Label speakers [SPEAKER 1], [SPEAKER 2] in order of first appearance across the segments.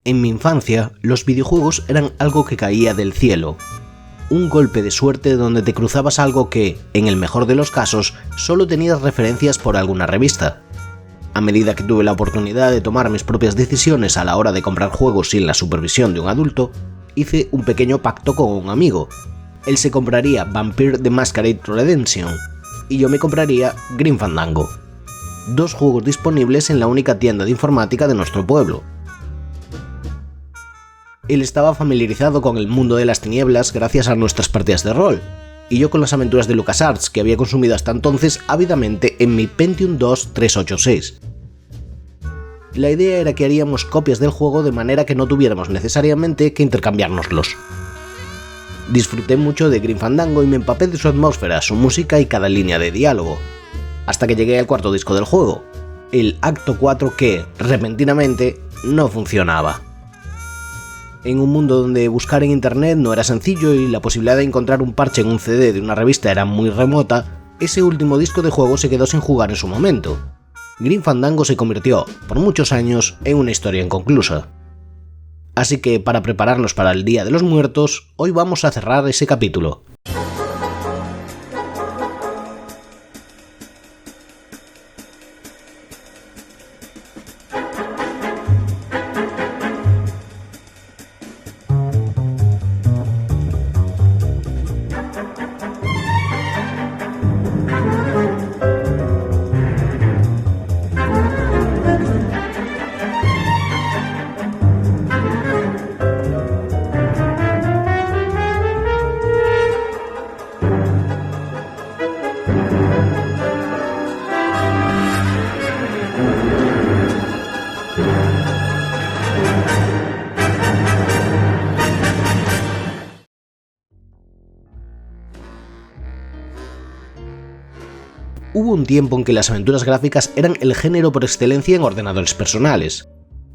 [SPEAKER 1] En mi infancia, los videojuegos eran algo que caía del cielo. Un golpe de suerte donde te cruzabas algo que, en el mejor de los casos, solo tenías referencias por alguna revista. A medida que tuve la oportunidad de tomar mis propias decisiones a la hora de comprar juegos sin la supervisión de un adulto, hice un pequeño pacto con un amigo. Él se compraría Vampire the Masquerade Redemption y yo me compraría Grim Fandango. 2 juegos disponibles en la única tienda de informática de nuestro pueblo. Él estaba familiarizado con el mundo de las tinieblas gracias a nuestras partidas de rol, y yo con las aventuras de LucasArts que había consumido hasta entonces ávidamente en mi Pentium II 386. La idea era que haríamos copias del juego de manera que no tuviéramos necesariamente que intercambiárnoslos. Disfruté mucho de Grim Fandango y me empapé de su atmósfera, su música y cada línea de diálogo, hasta que llegué al cuarto disco del juego, el acto 4 que, repentinamente, no funcionaba. En un mundo donde buscar en internet no era sencillo y la posibilidad de encontrar un parche en un CD de una revista era muy remota, ese último disco de juego se quedó sin jugar en su momento. Grim Fandango se convirtió, por muchos años, en una historia inconclusa. Así que, para prepararnos para el Día de los Muertos, hoy vamos a cerrar ese capítulo. Hubo un tiempo en que las aventuras gráficas eran el género por excelencia en ordenadores personales.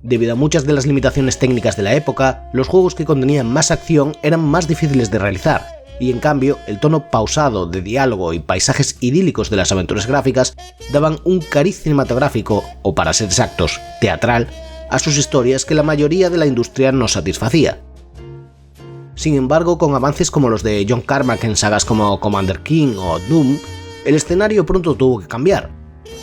[SPEAKER 1] Debido a muchas de las limitaciones técnicas de la época, los juegos que contenían más acción eran más difíciles de realizar, y en cambio, el tono pausado de diálogo y paisajes idílicos de las aventuras gráficas daban un cariz cinematográfico, o para ser exactos, teatral, a sus historias que la mayoría de la industria no satisfacía. Sin embargo, con avances como los de John Carmack en sagas como Commander King o Doom, el escenario pronto tuvo que cambiar.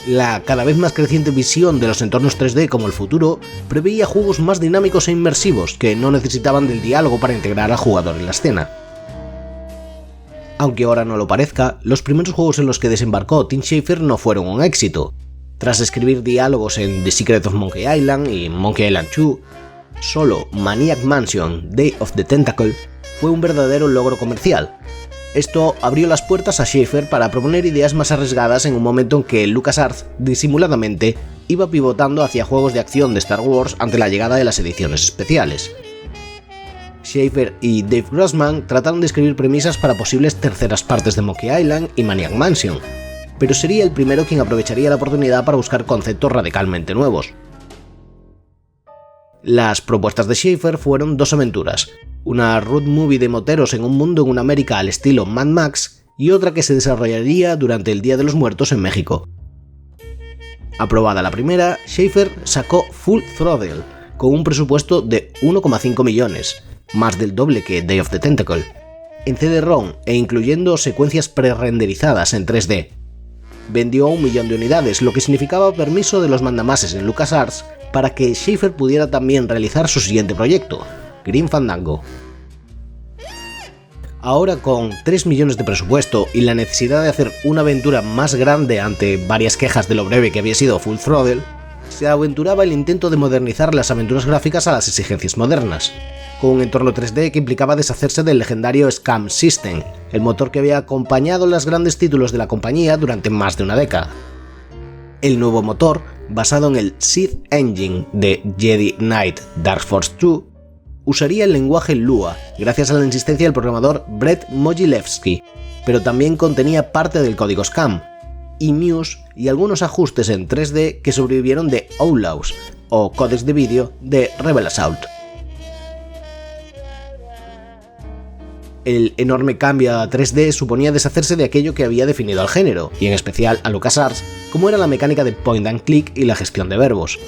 [SPEAKER 1] La cada vez más creciente visión de los entornos 3D como el futuro preveía juegos más dinámicos e inmersivos que no necesitaban del diálogo para integrar al jugador en la escena. Aunque ahora no lo parezca, los primeros juegos en los que desembarcó Tim Schafer no fueron un éxito. Tras escribir diálogos en The Secret of Monkey Island y Monkey Island 2, solo Maniac Mansion: Day of the Tentacle fue un verdadero logro comercial. Esto abrió las puertas a Schafer para proponer ideas más arriesgadas en un momento en que LucasArts, disimuladamente, iba pivotando hacia juegos de acción de Star Wars ante la llegada de las ediciones especiales. Schafer y Dave Grossman trataron de escribir premisas para posibles terceras partes de Monkey Island y Maniac Mansion, pero sería el primero quien aprovecharía la oportunidad para buscar conceptos radicalmente nuevos. Las propuestas de Schafer fueron 2 aventuras, una road movie de moteros en un mundo en una América al estilo Mad Max y otra que se desarrollaría durante el Día de los Muertos en México. Aprobada la primera, Schafer sacó Full Throttle, con un presupuesto de 1,5 millones, más del doble que Day of the Tentacle, en CD-ROM e incluyendo secuencias pre-renderizadas en 3D. Vendió 1 millón de unidades, lo que significaba permiso de los mandamases en LucasArts para que Schafer pudiera también realizar su siguiente proyecto, Grim Fandango. Ahora, con 3 millones de presupuesto y la necesidad de hacer una aventura más grande ante varias quejas de lo breve que había sido Full Throttle, se aventuraba el intento de modernizar las aventuras gráficas a las exigencias modernas, con un entorno 3D que implicaba deshacerse del legendario SCAM System, el motor que había acompañado los grandes títulos de la compañía durante más de una década. El nuevo motor, basado en el Sith Engine de Jedi Knight Dark Force 2, usaría el lenguaje Lua, gracias a la insistencia del programador Brett Mogilevsky, pero también contenía parte del código SCAM, y Muse y algunos ajustes en 3D que sobrevivieron de Outlaws, o códex de vídeo de Rebel Assault. El enorme cambio a 3D suponía deshacerse de aquello que había definido al género, y en especial a LucasArts, como era la mecánica de point and click y la gestión de verbos.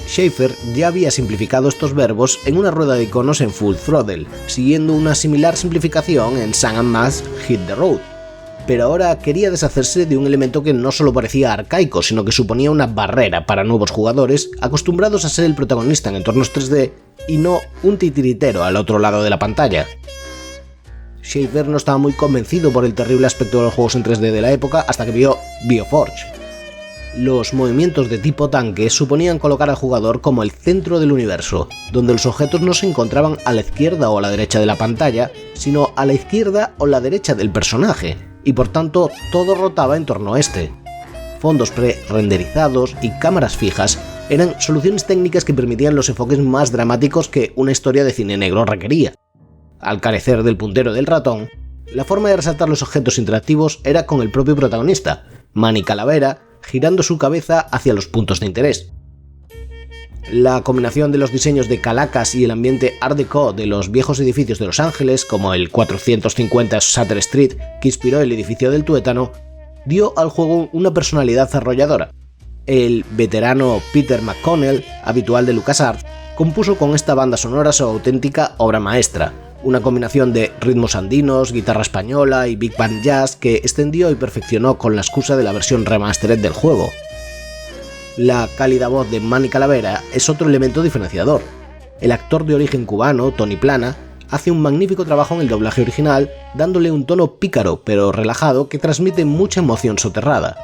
[SPEAKER 1] Schafer ya había simplificado estos verbos en una rueda de iconos en Full Throttle, siguiendo una similar simplificación en Sam & Max Hit the Road, pero ahora quería deshacerse de un elemento que no solo parecía arcaico, sino que suponía una barrera para nuevos jugadores acostumbrados a ser el protagonista en entornos 3D y no un titiritero al otro lado de la pantalla. Schafer no estaba muy convencido por el terrible aspecto de los juegos en 3D de la época hasta que vio BioForge. Los movimientos de tipo tanque suponían colocar al jugador como el centro del universo, donde los objetos no se encontraban a la izquierda o a la derecha de la pantalla, sino a la izquierda o la derecha del personaje, y por tanto todo rotaba en torno a este. Fondos pre-renderizados y cámaras fijas eran soluciones técnicas que permitían los enfoques más dramáticos que una historia de cine negro requería. Al carecer del puntero del ratón, la forma de resaltar los objetos interactivos era con el propio protagonista, Manny Calavera, girando su cabeza hacia los puntos de interés. La combinación de los diseños de Calacas y el ambiente Art Deco de los viejos edificios de Los Ángeles, como el 450 Sutter Street que inspiró el edificio del Tuétano, dio al juego una personalidad arrolladora. El veterano Peter McConnell, habitual de LucasArts, compuso con esta banda sonora su auténtica obra maestra, una combinación de ritmos andinos, guitarra española y big band jazz que extendió y perfeccionó con la excusa de la versión remastered del juego. La cálida voz de Manny Calavera es otro elemento diferenciador. El actor de origen cubano, Tony Plana, hace un magnífico trabajo en el doblaje original, dándole un tono pícaro pero relajado que transmite mucha emoción soterrada.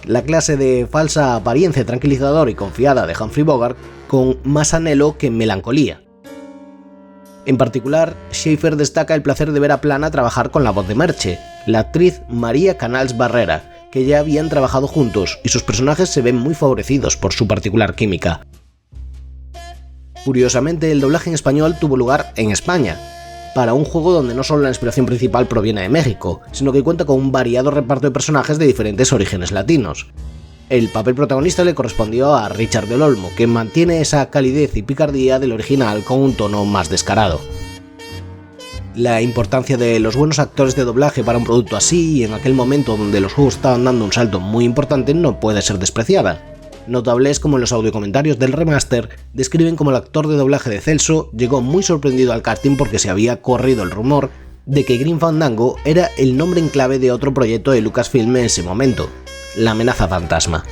[SPEAKER 1] La clase de falsa apariencia tranquilizadora y confiada de Humphrey Bogart con más anhelo que melancolía. En particular, Schafer destaca el placer de ver a Plana trabajar con la voz de Merche, la actriz María Canals Barrera, que ya habían trabajado juntos y sus personajes se ven muy favorecidos por su particular química. Curiosamente, el doblaje en español tuvo lugar en España, para un juego donde no solo la inspiración principal proviene de México, sino que cuenta con un variado reparto de personajes de diferentes orígenes latinos. El papel protagonista le correspondió a Richard del Olmo, que mantiene esa calidez y picardía del original con un tono más descarado. La importancia de los buenos actores de doblaje para un producto así y en aquel momento donde los juegos estaban dando un salto muy importante no puede ser despreciada. Notables como en los audiocomentarios del remaster describen como el actor de doblaje de Celso llegó muy sorprendido al casting porque se había corrido el rumor de que Grim Fandango era el nombre en clave de otro proyecto de Lucasfilm en ese momento, La Amenaza Fantasma.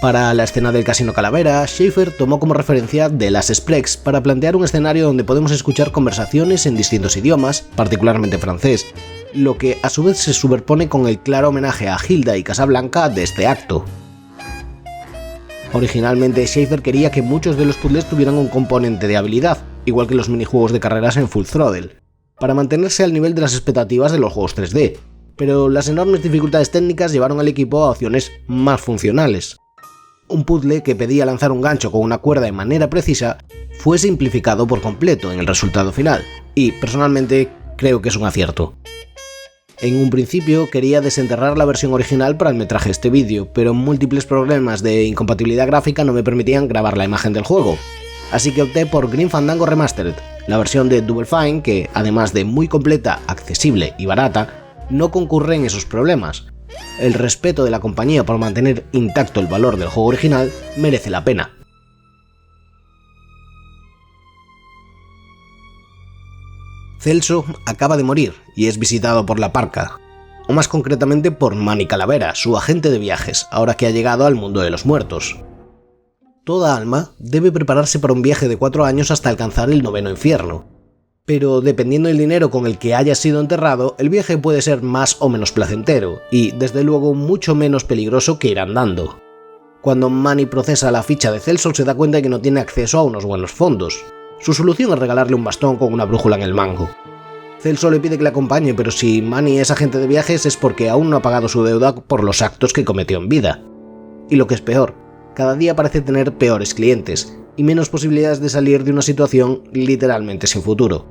[SPEAKER 1] Para la escena del Casino Calavera, Schafer tomó como referencia The Last Splex para plantear un escenario donde podemos escuchar conversaciones en distintos idiomas, particularmente francés, lo que a su vez se superpone con el claro homenaje a Hilda y Casablanca de este acto. Originalmente, Schafer quería que muchos de los puzzles tuvieran un componente de habilidad, igual que los minijuegos de carreras en Full Throttle, para mantenerse al nivel de las expectativas de los juegos 3D, pero las enormes dificultades técnicas llevaron al equipo a opciones más funcionales. Un puzzle que pedía lanzar un gancho con una cuerda de manera precisa fue simplificado por completo en el resultado final, y personalmente creo que es un acierto. En un principio quería desenterrar la versión original para el metraje de este vídeo, pero múltiples problemas de incompatibilidad gráfica no me permitían grabar la imagen del juego, así que opté por Grim Fandango Remastered, la versión de Double Fine que, además de muy completa, accesible y barata, no concurre en esos problemas. El respeto de la compañía por mantener intacto el valor del juego original merece la pena. Celso acaba de morir y es visitado por la Parca, o más concretamente por Manny Calavera, su agente de viajes, ahora que ha llegado al mundo de los muertos. Toda alma debe prepararse para un viaje de 4 años hasta alcanzar el 9º infierno, pero dependiendo del dinero con el que haya sido enterrado, el viaje puede ser más o menos placentero, y desde luego mucho menos peligroso que ir andando. Cuando Manny procesa la ficha de Celso se da cuenta de que no tiene acceso a unos buenos fondos. Su solución es regalarle un bastón con una brújula en el mango. Celso le pide que le acompañe, pero si Manny es agente de viajes es porque aún no ha pagado su deuda por los actos que cometió en vida. Y lo que es peor, cada día parece tener peores clientes y menos posibilidades de salir de una situación literalmente sin futuro.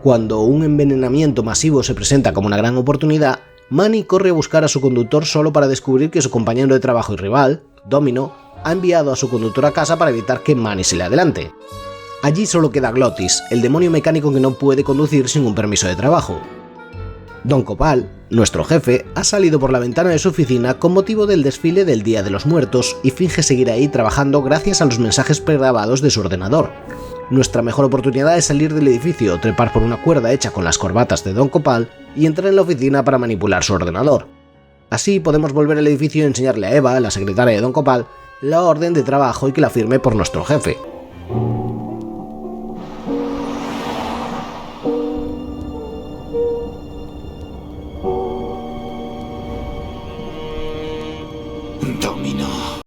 [SPEAKER 1] Cuando un envenenamiento masivo se presenta como una gran oportunidad, Manny corre a buscar a su conductor solo para descubrir que su compañero de trabajo y rival, Domino, ha enviado a su conductor a casa para evitar que Manny se le adelante. Allí solo queda Glottis, el demonio mecánico que no puede conducir sin un permiso de trabajo. Don Copal, nuestro jefe, ha salido por la ventana de su oficina con motivo del desfile del Día de los Muertos y finge seguir ahí trabajando gracias a los mensajes pregrabados de su ordenador. Nuestra mejor oportunidad es salir del edificio, trepar por una cuerda hecha con las corbatas de Don Copal y entrar en la oficina para manipular su ordenador. Así podemos volver al edificio y enseñarle a Eva, la secretaria de Don Copal, la orden de trabajo y que la firme por nuestro jefe.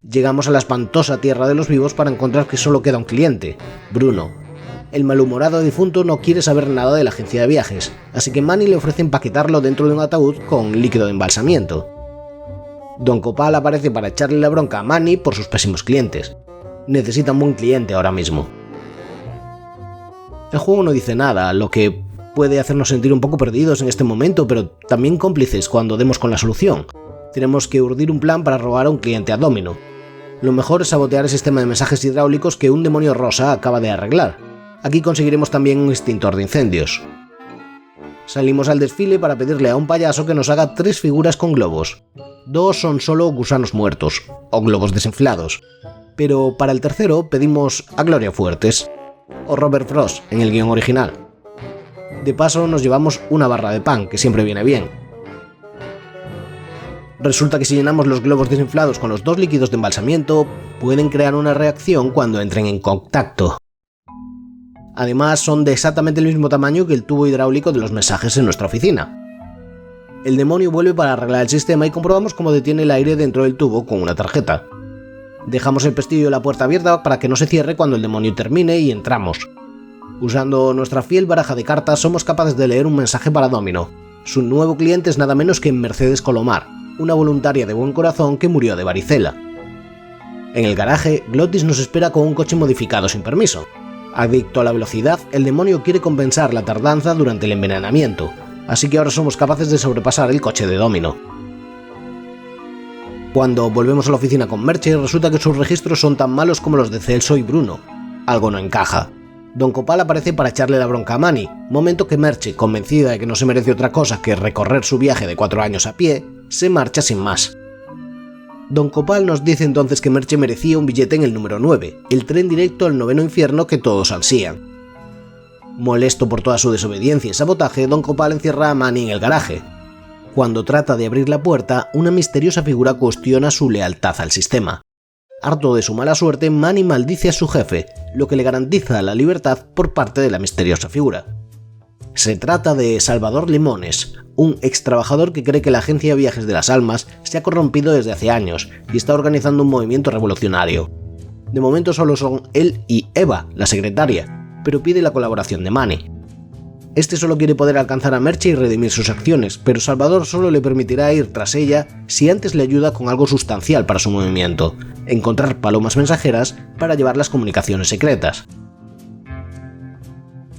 [SPEAKER 1] Llegamos a la espantosa tierra de los vivos para encontrar que solo queda un cliente, Bruno. El malhumorado difunto no quiere saber nada de la agencia de viajes, así que Manny le ofrece empaquetarlo dentro de un ataúd con líquido de embalsamiento. Don Copal aparece para echarle la bronca a Manny por sus pésimos clientes. Necesita un buen cliente ahora mismo. El juego no dice nada, lo que puede hacernos sentir un poco perdidos en este momento, pero también cómplices cuando demos con la solución. Tenemos que urdir un plan para robar a un cliente a Domino. Lo mejor es sabotear el sistema de mensajes hidráulicos que un demonio rosa acaba de arreglar. Aquí conseguiremos también un extintor de incendios. Salimos al desfile para pedirle a un payaso que nos haga 3 figuras con globos. 2 son solo gusanos muertos, o globos desinflados. Pero para el tercero pedimos a Gloria Fuertes, o Robert Frost en el guión original. De paso nos llevamos una barra de pan, que siempre viene bien. Resulta que si llenamos los globos desinflados con los 2 líquidos de embalsamiento, pueden crear una reacción cuando entren en contacto. Además, son de exactamente el mismo tamaño que el tubo hidráulico de los mensajes en nuestra oficina. El demonio vuelve para arreglar el sistema y comprobamos cómo detiene el aire dentro del tubo con una tarjeta. Dejamos el pestillo de la puerta abierta para que no se cierre cuando el demonio termine y entramos. Usando nuestra fiel baraja de cartas somos capaces de leer un mensaje para Domino. Su nuevo cliente es nada menos que Mercedes Colomar, una voluntaria de buen corazón que murió de varicela. En el garaje, Glottis nos espera con un coche modificado sin permiso. Adicto a la velocidad, el demonio quiere compensar la tardanza durante el envenenamiento, así que ahora somos capaces de sobrepasar el coche de Domino. Cuando volvemos a la oficina con Merche, resulta que sus registros son tan malos como los de Celso y Bruno. Algo no encaja. Don Copal aparece para echarle la bronca a Manny, momento que Merche, convencida de que no se merece otra cosa que recorrer su viaje de 4 años a pie, se marcha sin más. Don Copal nos dice entonces que Merche merecía un billete en el número 9, el tren directo al 9º infierno que todos ansían. Molesto por toda su desobediencia y sabotaje, Don Copal encierra a Manny en el garaje. Cuando trata de abrir la puerta, una misteriosa figura cuestiona su lealtad al sistema. Harto de su mala suerte, Manny maldice a su jefe, lo que le garantiza la libertad por parte de la misteriosa figura. Se trata de Salvador Limones, un ex trabajador que cree que la agencia de viajes de las almas se ha corrompido desde hace años y está organizando un movimiento revolucionario. De momento solo son él y Eva, la secretaria, pero pide la colaboración de Manny. Este solo quiere poder alcanzar a Merche y redimir sus acciones, pero Salvador solo le permitirá ir tras ella si antes le ayuda con algo sustancial para su movimiento: encontrar palomas mensajeras para llevar las comunicaciones secretas.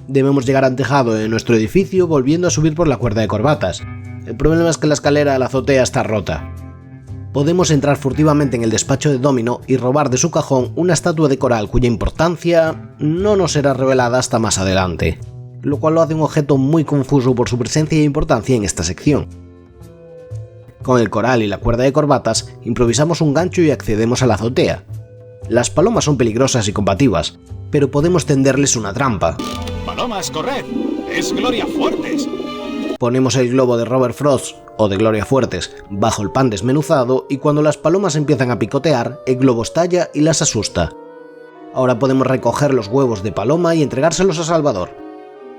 [SPEAKER 1] Debemos llegar al tejado de nuestro edificio volviendo a subir por la cuerda de corbatas. El problema es que la escalera a la azotea está rota. Podemos entrar furtivamente en el despacho de Domino y robar de su cajón una estatua de coral cuya importancia no nos será revelada hasta más adelante, lo cual lo hace un objeto muy confuso por su presencia e importancia en esta sección. Con el coral y la cuerda de corbatas, improvisamos un gancho y accedemos a la azotea. Las palomas son peligrosas y combativas, pero podemos tenderles una trampa.
[SPEAKER 2] ¡Palomas, corred! ¡Es Gloria Fuertes!
[SPEAKER 1] Ponemos el globo de Robert Frost, o de Gloria Fuertes, bajo el pan desmenuzado y cuando las palomas empiezan a picotear, el globo estalla y las asusta. Ahora podemos recoger los huevos de paloma y entregárselos a Salvador.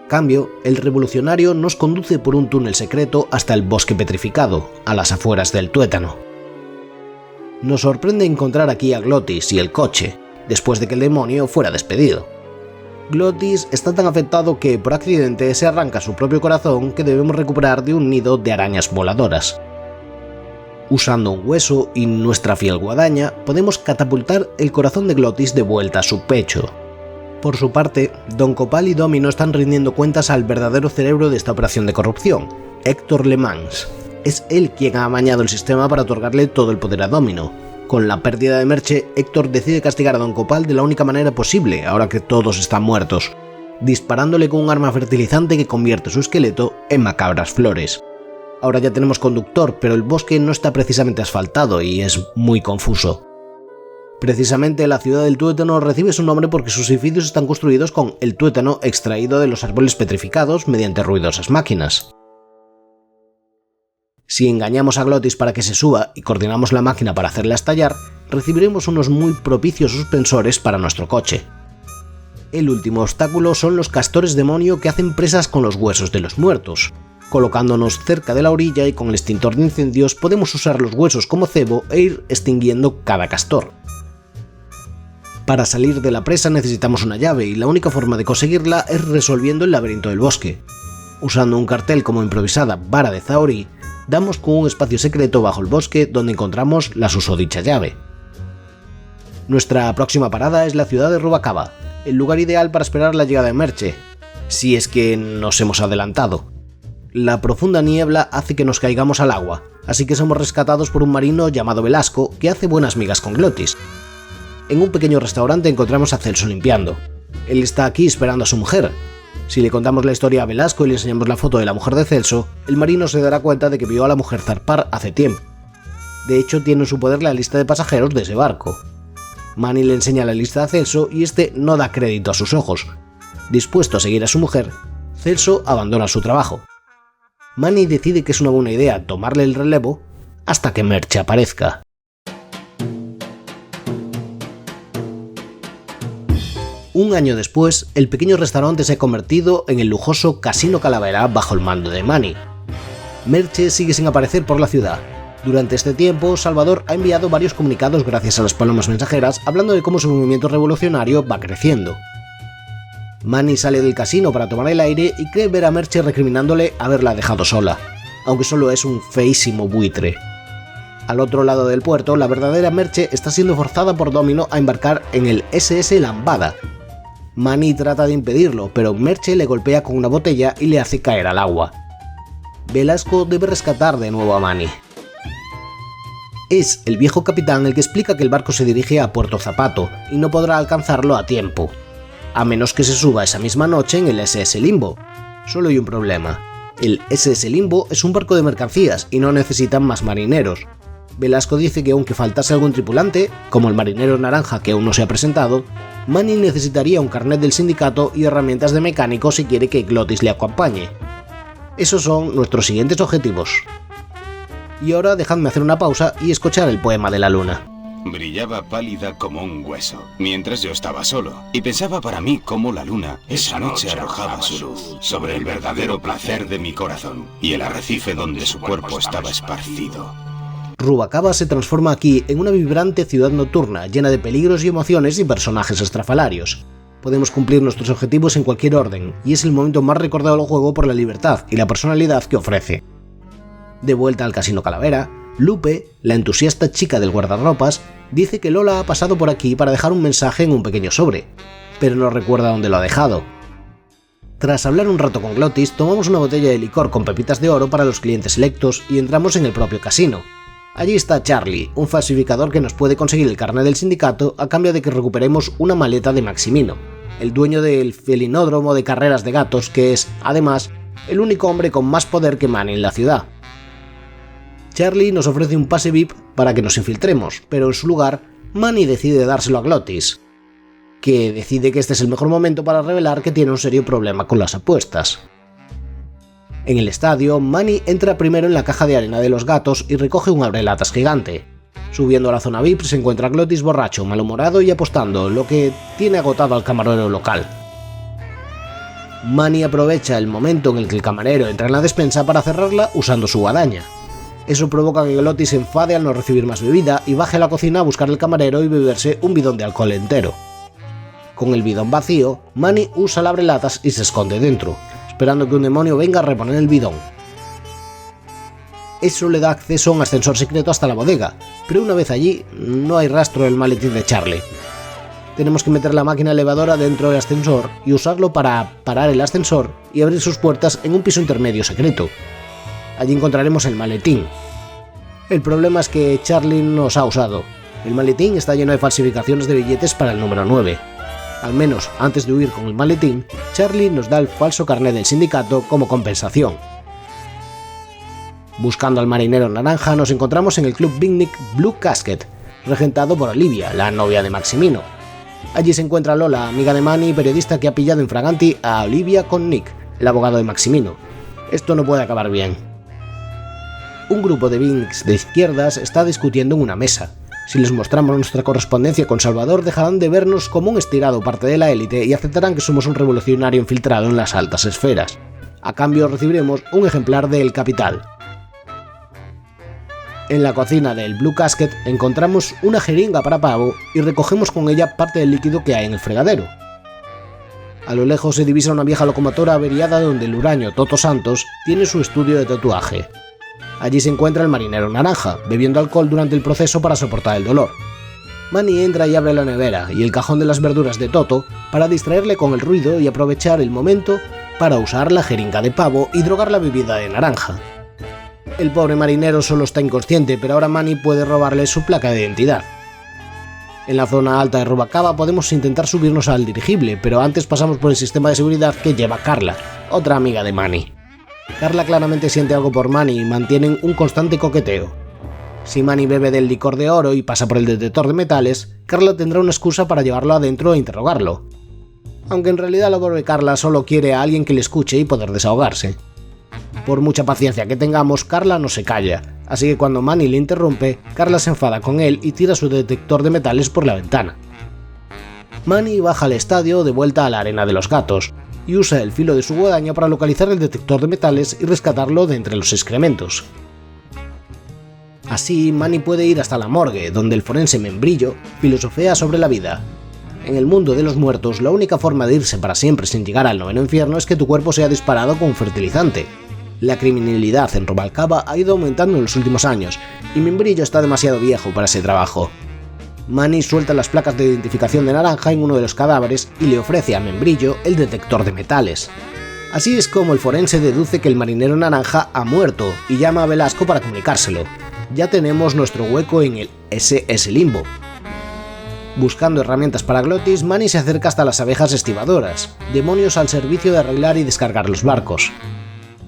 [SPEAKER 1] Cambio, el revolucionario nos conduce por un túnel secreto hasta el bosque petrificado, a las afueras del tuétano. Nos sorprende encontrar aquí a Glottis y el coche, después de que el demonio fuera despedido. Glottis está tan afectado que por accidente se arranca su propio corazón que debemos recuperar de un nido de arañas voladoras. Usando un hueso y nuestra fiel guadaña, podemos catapultar el corazón de Glottis de vuelta a su pecho. Por su parte, Don Copal y Domino están rindiendo cuentas al verdadero cerebro de esta operación de corrupción, Héctor Le Mans. Es él quien ha amañado el sistema para otorgarle todo el poder a Domino. Con la pérdida de Merche, Héctor decide castigar a Don Copal de la única manera posible, ahora que todos están muertos, disparándole con un arma fertilizante que convierte su esqueleto en macabras flores. Ahora ya tenemos conductor, pero el bosque no está precisamente asfaltado y es muy confuso. Precisamente la ciudad del tuétano recibe su nombre porque sus edificios están construidos con el tuétano extraído de los árboles petrificados mediante ruidosas máquinas. Si engañamos a Glottis para que se suba y coordinamos la máquina para hacerla estallar, recibiremos unos muy propicios suspensores para nuestro coche. El último obstáculo son los castores demonio que hacen presas con los huesos de los muertos. Colocándonos cerca de la orilla y con el extintor de incendios podemos usar los huesos como cebo e ir extinguiendo cada castor. Para salir de la presa necesitamos una llave y la única forma de conseguirla es resolviendo el laberinto del bosque. Usando un cartel como improvisada vara de Zaori, damos con un espacio secreto bajo el bosque donde encontramos la susodicha llave. Nuestra próxima parada es la ciudad de Rubacava, el lugar ideal para esperar la llegada de Merche, si es que nos hemos adelantado. La profunda niebla hace que nos caigamos al agua, así que somos rescatados por un marino llamado Velasco que hace buenas migas con Glottis. En un pequeño restaurante encontramos a Celso limpiando. Él está aquí esperando a su mujer. Si le contamos la historia a Velasco y le enseñamos la foto de la mujer de Celso, el marino se dará cuenta de que vio a la mujer zarpar hace tiempo. De hecho, tiene en su poder la lista de pasajeros de ese barco. Manny le enseña la lista a Celso y este no da crédito a sus ojos. Dispuesto a seguir a su mujer, Celso abandona su trabajo. Manny decide que es una buena idea tomarle el relevo hasta que Merche aparezca. Un año después, el pequeño restaurante se ha convertido en el lujoso Casino Calavera bajo el mando de Manny. Merche sigue sin aparecer por la ciudad. Durante este tiempo, Salvador ha enviado varios comunicados gracias a las palomas mensajeras hablando de cómo su movimiento revolucionario va creciendo. Manny sale del casino para tomar el aire y cree ver a Merche recriminándole haberla dejado sola, aunque solo es un feísimo buitre. Al otro lado del puerto, la verdadera Merche está siendo forzada por Domino a embarcar en el SS Lambada. Manny trata de impedirlo, pero Merche le golpea con una botella y le hace caer al agua. Velasco debe rescatar de nuevo a Manny. Es el viejo capitán el que explica que el barco se dirige a Puerto Zapato y no podrá alcanzarlo a tiempo, a menos que se suba esa misma noche en el SS Limbo. Solo hay un problema. El SS Limbo es un barco de mercancías y no necesitan más marineros. Velasco dice que aunque faltase algún tripulante, como el marinero naranja que aún no se ha presentado, Manny necesitaría un carnet del sindicato y herramientas de mecánico si quiere que Glottis le acompañe. Esos son nuestros siguientes objetivos. Y ahora dejadme hacer una pausa y escuchar el poema de la luna.
[SPEAKER 2] Brillaba pálida como un hueso, mientras yo estaba solo, y pensaba para mí cómo la luna esa noche arrojaba su luz sobre el verdadero placer de mi corazón y el arrecife donde su cuerpo estaba esparcido.
[SPEAKER 1] Rubacava se transforma aquí en una vibrante ciudad nocturna, llena de peligros y emociones y personajes estrafalarios. Podemos cumplir nuestros objetivos en cualquier orden, y es el momento más recordado del juego por la libertad y la personalidad que ofrece. De vuelta al Casino Calavera, Lupe, la entusiasta chica del guardarropas, dice que Lola ha pasado por aquí para dejar un mensaje en un pequeño sobre, pero no recuerda dónde lo ha dejado. Tras hablar un rato con Glottis, tomamos una botella de licor con pepitas de oro para los clientes selectos y entramos en el propio casino. Allí está Charlie, un falsificador que nos puede conseguir el carnet del sindicato a cambio de que recuperemos una maleta de Maximino, el dueño del felinódromo de carreras de gatos que es, además, el único hombre con más poder que Manny en la ciudad. Charlie nos ofrece un pase VIP para que nos infiltremos, pero en su lugar, Manny decide dárselo a Glottis, que decide que este es el mejor momento para revelar que tiene un serio problema con las apuestas. En el estadio, Manny entra primero en la caja de arena de los gatos y recoge un abrelatas gigante. Subiendo a la zona VIP se encuentra Glottis borracho, malhumorado y apostando, lo que tiene agotado al camarero local. Manny aprovecha el momento en el que el camarero entra en la despensa para cerrarla usando su guadaña. Eso provoca que Glottis se enfade al no recibir más bebida y baje a la cocina a buscar al camarero y beberse un bidón de alcohol entero. Con el bidón vacío, Manny usa el abrelatas y se esconde dentro, esperando que un demonio venga a reponer el bidón. Eso le da acceso a un ascensor secreto hasta la bodega, pero una vez allí no hay rastro del maletín de Charlie. Tenemos que meter la máquina elevadora dentro del ascensor y usarlo para parar el ascensor y abrir sus puertas en un piso intermedio secreto. Allí encontraremos el maletín. El problema es que Charlie nos ha usado. El maletín está lleno de falsificaciones de billetes para el número 9. Al menos antes de huir con el maletín, Charlie nos da el falso carnet del sindicato como compensación. Buscando al marinero naranja nos encontramos en el club Big Blue Casket, regentado por Olivia, la novia de Maximino. Allí se encuentra Lola, amiga de Manny y periodista que ha pillado en fraganti a Olivia con Nick, el abogado de Maximino. Esto no puede acabar bien. Un grupo de Binks de izquierdas está discutiendo en una mesa. Si les mostramos nuestra correspondencia con Salvador, dejarán de vernos como un estirado parte de la élite y aceptarán que somos un revolucionario infiltrado en las altas esferas. A cambio recibiremos un ejemplar de El Capital. En la cocina del Blue Casket encontramos una jeringa para pavo y recogemos con ella parte del líquido que hay en el fregadero. A lo lejos se divisa una vieja locomotora averiada donde el huraño Toto Santos tiene su estudio de tatuaje. Allí se encuentra el marinero naranja, bebiendo alcohol durante el proceso para soportar el dolor. Manny entra y abre la nevera y el cajón de las verduras de Toto para distraerle con el ruido y aprovechar el momento para usar la jeringa de pavo y drogar la bebida de naranja. El pobre marinero solo está inconsciente, pero ahora Manny puede robarle su placa de identidad. En la zona alta de Rubacava podemos intentar subirnos al dirigible, pero antes pasamos por el sistema de seguridad que lleva Carla, otra amiga de Manny. Carla claramente siente algo por Manny y mantienen un constante coqueteo. Si Manny bebe del licor de oro y pasa por el detector de metales, Carla tendrá una excusa para llevarlo adentro e interrogarlo. Aunque en realidad la pobre Carla solo quiere a alguien que le escuche y poder desahogarse. Por mucha paciencia que tengamos, Carla no se calla, así que cuando Manny le interrumpe, Carla se enfada con él y tira su detector de metales por la ventana. Manny baja al estadio de vuelta a la arena de los gatos, y usa el filo de su guadaña para localizar el detector de metales y rescatarlo de entre los excrementos. Así, Manny puede ir hasta la morgue, donde el forense Membrillo filosofea sobre la vida. En el mundo de los muertos, la única forma de irse para siempre sin llegar al noveno infierno es que tu cuerpo sea disparado con un fertilizante. La criminalidad en Rubalcaba ha ido aumentando en los últimos años, y Membrillo está demasiado viejo para ese trabajo. Manny suelta las placas de identificación de naranja en uno de los cadáveres y le ofrece a Membrillo el detector de metales. Así es como el forense deduce que el marinero naranja ha muerto y llama a Velasco para comunicárselo. Ya tenemos nuestro hueco en el SS Limbo. Buscando herramientas para Glottis, Manny se acerca hasta las abejas estibadoras, demonios al servicio de arreglar y descargar los barcos.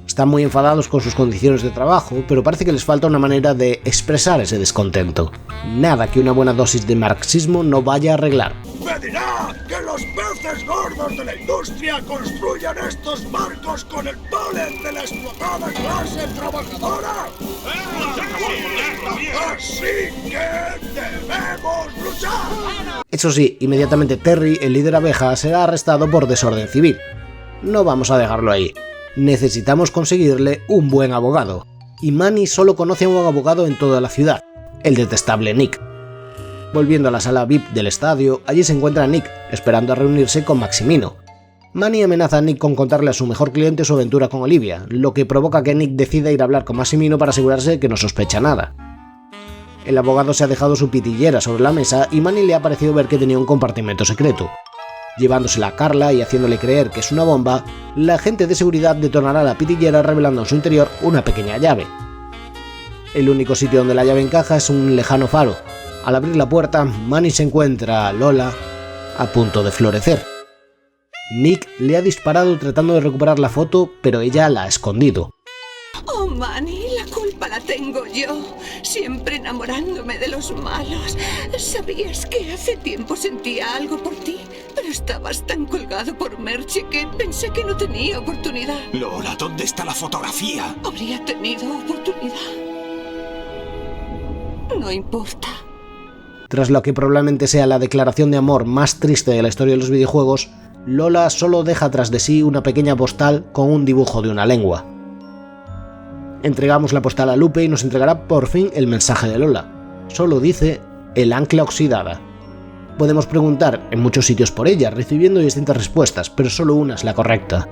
[SPEAKER 1] Están muy enfadados con sus condiciones de trabajo, pero parece que les falta una manera de expresar ese descontento. Nada que una buena dosis de marxismo no vaya a arreglar.
[SPEAKER 3] ¡Pedirá que los peces gordos de la industria construyan estos barcos con el polen de la explotada clase trabajadora! ¡Así que debemos luchar!
[SPEAKER 1] Eso sí, inmediatamente Terry, el líder abeja, será arrestado por desorden civil. No vamos a dejarlo ahí. Necesitamos conseguirle un buen abogado, y Manny solo conoce a un abogado en toda la ciudad, el detestable Nick. Volviendo a la sala VIP del estadio, allí se encuentra Nick, esperando a reunirse con Maximino. Manny amenaza a Nick con contarle a su mejor cliente su aventura con Olivia, lo que provoca que Nick decida ir a hablar con Maximino para asegurarse de que no sospecha nada. El abogado se ha dejado su pitillera sobre la mesa y Manny le ha parecido ver que tenía un compartimento secreto. Llevándosela a Carla y haciéndole creer que es una bomba, la agente de seguridad detonará la pitillera revelando en su interior una pequeña llave. El único sitio donde la llave encaja es un lejano faro. Al abrir la puerta, Manny se encuentra a Lola a punto de florecer. Nick le ha disparado tratando de recuperar la foto, pero ella la ha escondido.
[SPEAKER 4] Oh, Manny, la culpa la tengo yo, siempre enamorándome de los malos. ¿Sabías que hace tiempo sentía algo por ti? Pero estabas tan colgado por Merche que pensé que no tenía oportunidad.
[SPEAKER 3] Lola, ¿dónde está la fotografía?
[SPEAKER 4] Habría tenido oportunidad. No importa.
[SPEAKER 1] Tras lo que probablemente sea la declaración de amor más triste de la historia de los videojuegos, Lola solo deja tras de sí una pequeña postal con un dibujo de una lengua. Entregamos la postal a Lupe y nos entregará por fin el mensaje de Lola. Solo dice el ancla oxidada. Podemos preguntar en muchos sitios por ella, recibiendo distintas respuestas, pero solo una es la correcta.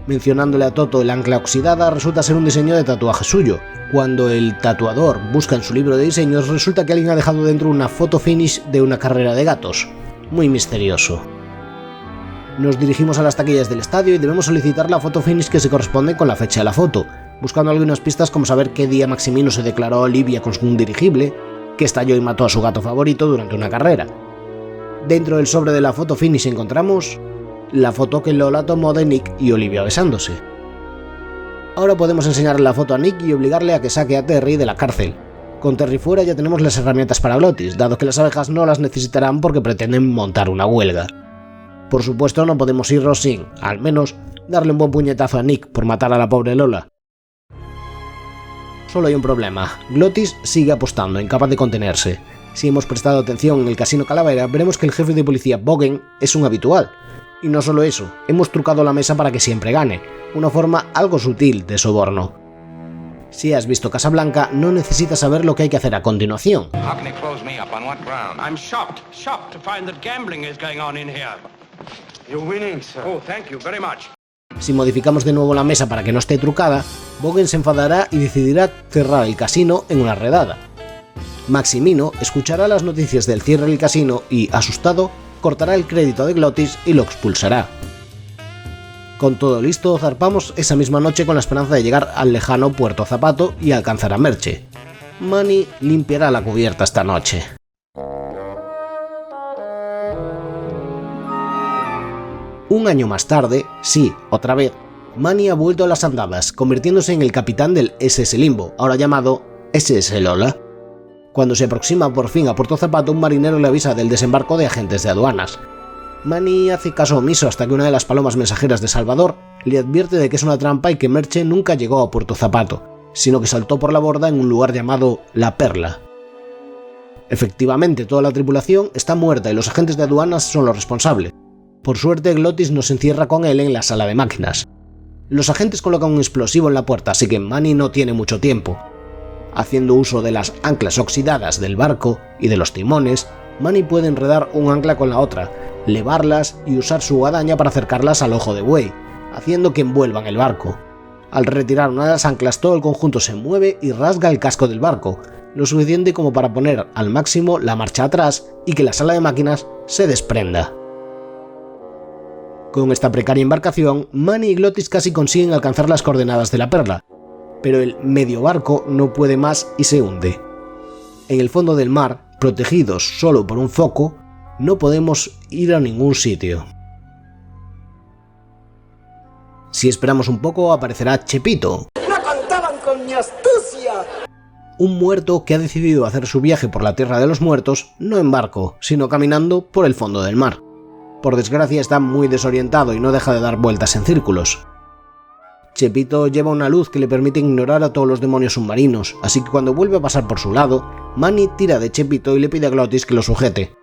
[SPEAKER 1] Mencionándole a Toto el ancla oxidada resulta ser un diseño de tatuaje suyo. Cuando el tatuador busca en su libro de diseños, resulta que alguien ha dejado dentro una foto finish de una carrera de gatos. Muy misterioso. Nos dirigimos a las taquillas del estadio y debemos solicitar la foto finish que se corresponde con la fecha de la foto, buscando algunas pistas como saber qué día Maximino se declaró a Olivia con un dirigible, que estalló y mató a su gato favorito durante una carrera. Dentro del sobre de la foto finish encontramos la foto que Lola tomó de Nick y Olivia besándose. Ahora podemos enseñarle la foto a Nick y obligarle a que saque a Terry de la cárcel. Con Terry fuera ya tenemos las herramientas para Glottis, dado que las abejas no las necesitarán porque pretenden montar una huelga. Por supuesto no podemos irnos sin, al menos, darle un buen puñetazo a Nick por matar a la pobre Lola. Solo hay un problema, Glottis sigue apostando, incapaz de contenerse. Si hemos prestado atención en el Casino Calavera, veremos que el jefe de policía Bogen es un habitual. Y no solo eso, hemos trucado la mesa para que siempre gane, una forma algo sutil de soborno. Si has visto Casablanca, no necesitas saber lo que hay que hacer a continuación. Si modificamos de nuevo la mesa para que no esté trucada, Bogen se enfadará y decidirá cerrar el casino en una redada. Maximino escuchará las noticias del cierre del casino y, asustado, cortará el crédito de Glottis y lo expulsará. Con todo listo, zarpamos esa misma noche con la esperanza de llegar al lejano Puerto Zapato y alcanzar a Merche. Manny limpiará la cubierta esta noche. Un año más tarde, sí, otra vez, Manny ha vuelto a las andadas, convirtiéndose en el capitán del SS Limbo, ahora llamado SS Lola. Cuando se aproxima por fin a Puerto Zapato, un marinero le avisa del desembarco de agentes de aduanas. Manny hace caso omiso hasta que una de las palomas mensajeras de Salvador le advierte de que es una trampa y que Merche nunca llegó a Puerto Zapato, sino que saltó por la borda en un lugar llamado La Perla. Efectivamente, toda la tripulación está muerta y los agentes de aduanas son los responsables. Por suerte, Glottis nos encierra con él en la sala de máquinas. Los agentes colocan un explosivo en la puerta, así que Manny no tiene mucho tiempo. Haciendo uso de las anclas oxidadas del barco y de los timones, Manny puede enredar un ancla con la otra, levarlas y usar su guadaña para acercarlas al ojo de buey, haciendo que envuelvan el barco. Al retirar una de las anclas, todo el conjunto se mueve y rasga el casco del barco, lo suficiente como para poner al máximo la marcha atrás y que la sala de máquinas se desprenda. Con esta precaria embarcación, Manny y Glottis casi consiguen alcanzar las coordenadas de la Perla, pero el medio barco no puede más y se hunde. En el fondo del mar, protegidos solo por un foco, no podemos ir a ningún sitio. Si esperamos un poco, aparecerá Chepito.
[SPEAKER 5] ¡No contaban con mi astucia!
[SPEAKER 1] Un muerto que ha decidido hacer su viaje por la Tierra de los Muertos, no en barco, sino caminando por el fondo del mar. Por desgracia está muy desorientado y no deja de dar vueltas en círculos. Chepito lleva una luz que le permite ignorar a todos los demonios submarinos, así que cuando vuelve a pasar por su lado, Manny tira de Chepito y le pide a Glottis que lo sujete.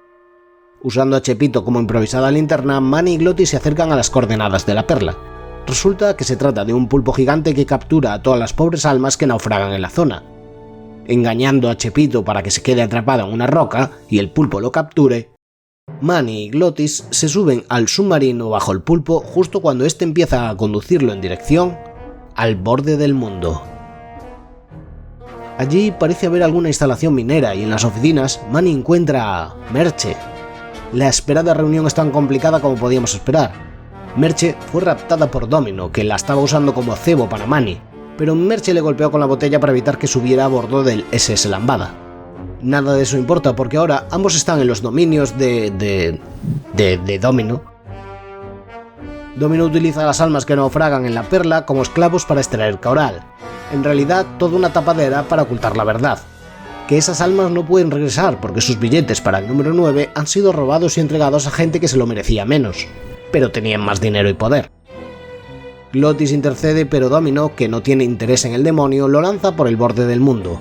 [SPEAKER 1] Usando a Chepito como improvisada linterna, Manny y Glottis se acercan a las coordenadas de la Perla. Resulta que se trata de un pulpo gigante que captura a todas las pobres almas que naufragan en la zona. Engañando a Chepito para que se quede atrapado en una roca y el pulpo lo capture, Manny y Glottis se suben al submarino bajo el pulpo justo cuando éste empieza a conducirlo en dirección al borde del mundo. Allí parece haber alguna instalación minera y en las oficinas Manny encuentra a Merche. La esperada reunión es tan complicada como podíamos esperar. Merche fue raptada por Domino, que la estaba usando como cebo para Manny, pero Merche le golpeó con la botella para evitar que subiera a bordo del SS Lambada. Nada de eso importa porque ahora ambos están en los dominios de Domino. Domino utiliza las almas que naufragan en la Perla como esclavos para extraer coral. En realidad, toda una tapadera para ocultar la verdad. Que esas almas no pueden regresar porque sus billetes para el número 9 han sido robados y entregados a gente que se lo merecía menos, pero tenían más dinero y poder. Glottis intercede, pero Domino, que no tiene interés en el demonio, lo lanza por el borde del mundo.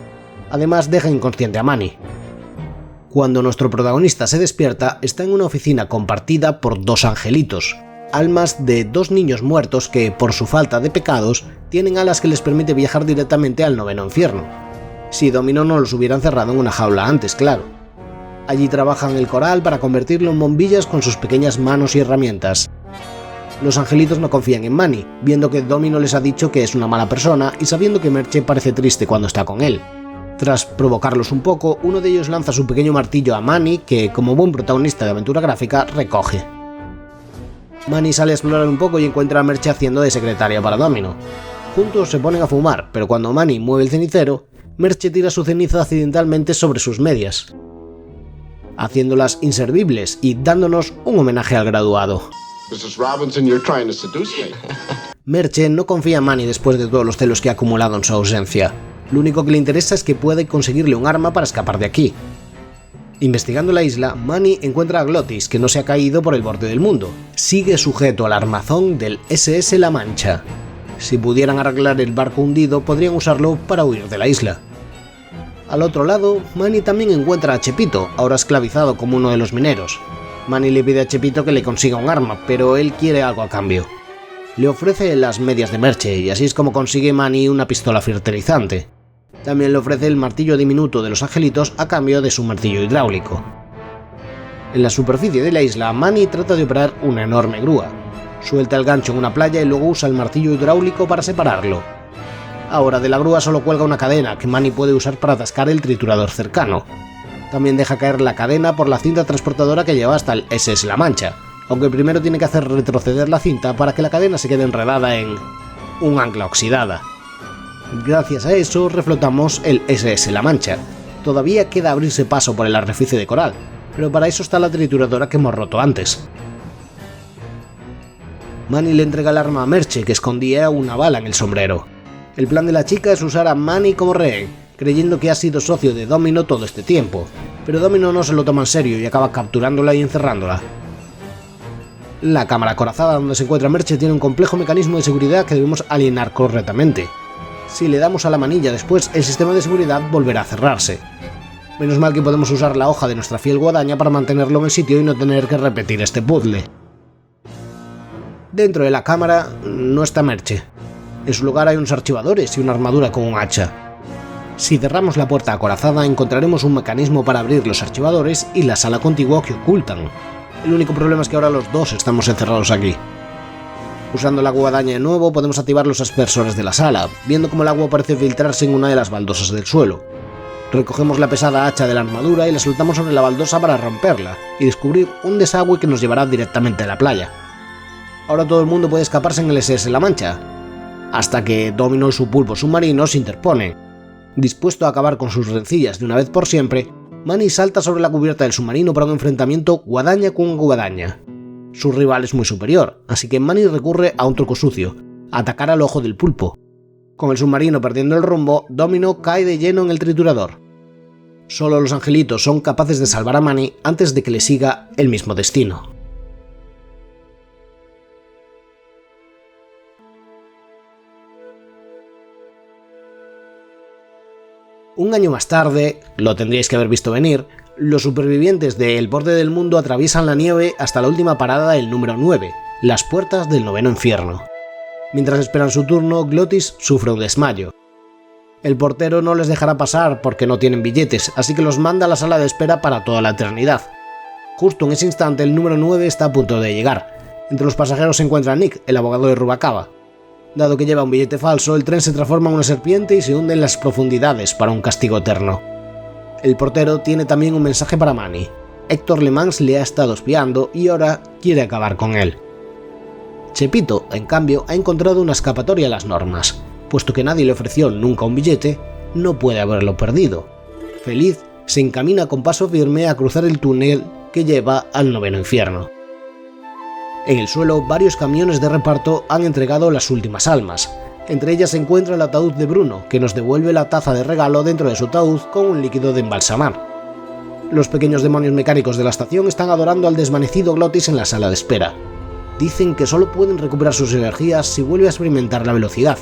[SPEAKER 1] Además, deja inconsciente a Manny. Cuando nuestro protagonista se despierta, está en una oficina compartida por dos angelitos, almas de dos niños muertos que, por su falta de pecados, tienen alas que les permite viajar directamente al noveno infierno. Si Domino no los hubiera encerrado en una jaula antes, claro. Allí trabajan el coral para convertirlo en bombillas con sus pequeñas manos y herramientas. Los angelitos no confían en Manny, viendo que Domino les ha dicho que es una mala persona y sabiendo que Merche parece triste cuando está con él. Tras provocarlos un poco, uno de ellos lanza su pequeño martillo a Manny, que, como buen protagonista de aventura gráfica, recoge. Manny sale a explorar un poco y encuentra a Merche haciendo de secretaria para Domino. Juntos se ponen a fumar, pero cuando Manny mueve el cenicero, Merche tira su ceniza accidentalmente sobre sus medias, haciéndolas inservibles y dándonos un homenaje al graduado.
[SPEAKER 6] Mrs. Robinson, you're trying to seduce me.
[SPEAKER 1] Merche no confía en Manny después de todos los celos que ha acumulado en su ausencia. Lo único que le interesa es que puede conseguirle un arma para escapar de aquí. Investigando la isla, Manny encuentra a Glottis, que no se ha caído por el borde del mundo. Sigue sujeto al armazón del SS La Mancha. Si pudieran arreglar el barco hundido, podrían usarlo para huir de la isla. Al otro lado, Manny también encuentra a Chepito, ahora esclavizado como uno de los mineros. Manny le pide a Chepito que le consiga un arma, pero él quiere algo a cambio. Le ofrece las medias de Merche, y así es como consigue Manny una pistola fertilizante. También le ofrece el martillo diminuto de los angelitos a cambio de su martillo hidráulico. En la superficie de la isla, Manny trata de operar una enorme grúa. Suelta el gancho en una playa y luego usa el martillo hidráulico para separarlo. Ahora de la grúa solo cuelga una cadena que Manny puede usar para atascar el triturador cercano. También deja caer la cadena por la cinta transportadora que lleva hasta el SS La Mancha, aunque primero tiene que hacer retroceder la cinta para que la cadena se quede enredada en un ancla oxidada. Gracias a eso reflotamos el SS La Mancha. Todavía queda abrirse paso por el arrecife de coral, pero para eso está la trituradora que hemos roto antes. Manny le entrega el arma a Merche, que escondía una bala en el sombrero. El plan de la chica es usar a Manny como rehén, creyendo que ha sido socio de Domino todo este tiempo, pero Domino no se lo toma en serio y acaba capturándola y encerrándola. La cámara acorazada donde se encuentra Merche tiene un complejo mecanismo de seguridad que debemos alienar correctamente. Si le damos a la manilla después, el sistema de seguridad volverá a cerrarse. Menos mal que podemos usar la hoja de nuestra fiel guadaña para mantenerlo en el sitio y no tener que repetir este puzzle. Dentro de la cámara no está Merche. En su lugar hay unos archivadores y una armadura con un hacha. Si cerramos la puerta acorazada encontraremos un mecanismo para abrir los archivadores y la sala contigua que ocultan. El único problema es que ahora los dos estamos encerrados aquí. Usando la guadaña de nuevo podemos activar los aspersores de la sala, viendo cómo el agua parece filtrarse en una de las baldosas del suelo. Recogemos la pesada hacha de la armadura y la soltamos sobre la baldosa para romperla, y descubrir un desagüe que nos llevará directamente a la playa. Ahora todo el mundo puede escaparse en el SS La Mancha, hasta que Domino y su pulpo submarino se interponen. Dispuesto a acabar con sus rencillas de una vez por siempre, Manny salta sobre la cubierta del submarino para un enfrentamiento guadaña con guadaña. Su rival es muy superior, así que Manny recurre a un truco sucio, atacar al ojo del pulpo. Con el submarino perdiendo el rumbo, Domino cae de lleno en el triturador. Solo los angelitos son capaces de salvar a Manny antes de que le siga el mismo destino. Un año más tarde, lo tendríais que haber visto venir, los supervivientes de El Borde del Mundo atraviesan la nieve hasta la última parada del número 9, las puertas del noveno infierno. Mientras esperan su turno, Glottis sufre un desmayo. El portero no les dejará pasar porque no tienen billetes, así que los manda a la sala de espera para toda la eternidad. Justo en ese instante el número 9 está a punto de llegar. Entre los pasajeros se encuentra Nick, el abogado de Rubacava. Dado que lleva un billete falso, el tren se transforma en una serpiente y se hunde en las profundidades para un castigo eterno. El portero tiene también un mensaje para Manny. Héctor Le Mans le ha estado espiando y ahora quiere acabar con él. Chepito, en cambio, ha encontrado una escapatoria a las normas. Puesto que nadie le ofreció nunca un billete, no puede haberlo perdido. Feliz, se encamina con paso firme a cruzar el túnel que lleva al noveno infierno. En el suelo, varios camiones de reparto han entregado las últimas almas. Entre ellas se encuentra el ataúd de Bruno, que nos devuelve la taza de regalo dentro de su ataúd con un líquido de embalsamar. Los pequeños demonios mecánicos de la estación están adorando al desvanecido Glottis en la sala de espera. Dicen que solo pueden recuperar sus energías si vuelve a experimentar la velocidad.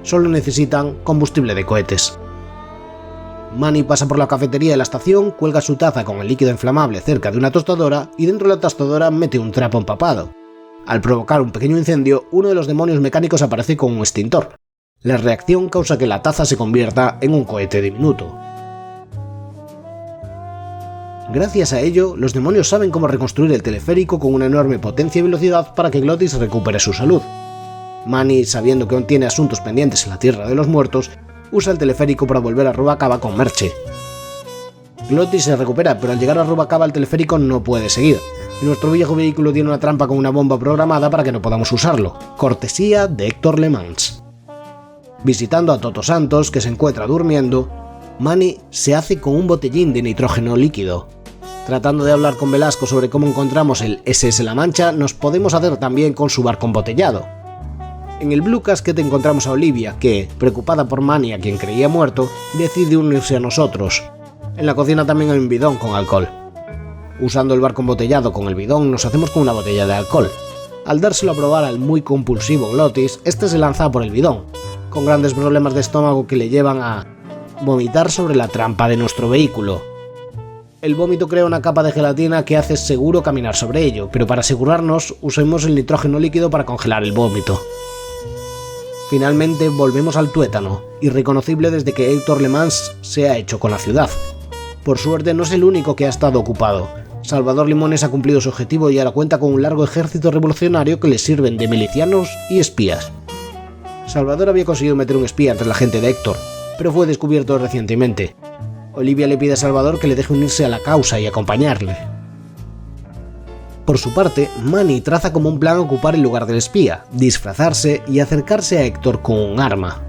[SPEAKER 1] Solo necesitan combustible de cohetes. Manny pasa por la cafetería de la estación, cuelga su taza con el líquido inflamable cerca de una tostadora y dentro de la tostadora mete un trapo empapado. Al provocar un pequeño incendio, uno de los demonios mecánicos aparece con un extintor. La reacción causa que la taza se convierta en un cohete diminuto. Gracias a ello, los demonios saben cómo reconstruir el teleférico con una enorme potencia y velocidad para que Glottis recupere su salud. Manny, sabiendo que aún tiene asuntos pendientes en la Tierra de los Muertos, usa el teleférico para volver a Rubacava con Merche. Glottis se recupera, pero al llegar a Rubacava el teleférico no puede seguir, y nuestro viejo vehículo tiene una trampa con una bomba programada para que no podamos usarlo, cortesía de Héctor Le Mans. Visitando a Toto Santos, que se encuentra durmiendo, Manny se hace con un botellín de nitrógeno líquido. Tratando de hablar con Velasco sobre cómo encontramos el SS La Mancha, nos podemos hacer también con su barco embotellado. En el Blue Casket encontramos a Olivia, que, preocupada por Manny, a quien creía muerto, decide unirse a nosotros. En la cocina también hay un bidón con alcohol. Usando el barco embotellado con el bidón, nos hacemos con una botella de alcohol. Al dárselo a probar al muy compulsivo Glottis, este se lanza por el bidón, con grandes problemas de estómago que le llevan a vomitar sobre la trampa de nuestro vehículo. El vómito crea una capa de gelatina que hace seguro caminar sobre ello, pero para asegurarnos usemos el nitrógeno líquido para congelar el vómito. Finalmente volvemos al tuétano, irreconocible desde que Héctor Le Mans se ha hecho con la ciudad. Por suerte no es el único que ha estado ocupado. Salvador Limones ha cumplido su objetivo y ahora cuenta con un largo ejército revolucionario que le sirven de milicianos y espías. Salvador había conseguido meter un espía entre la gente de Héctor, pero fue descubierto recientemente. Olivia le pide a Salvador que le deje unirse a la causa y acompañarle. Por su parte, Manny traza como un plan ocupar el lugar del espía, disfrazarse y acercarse a Héctor con un arma.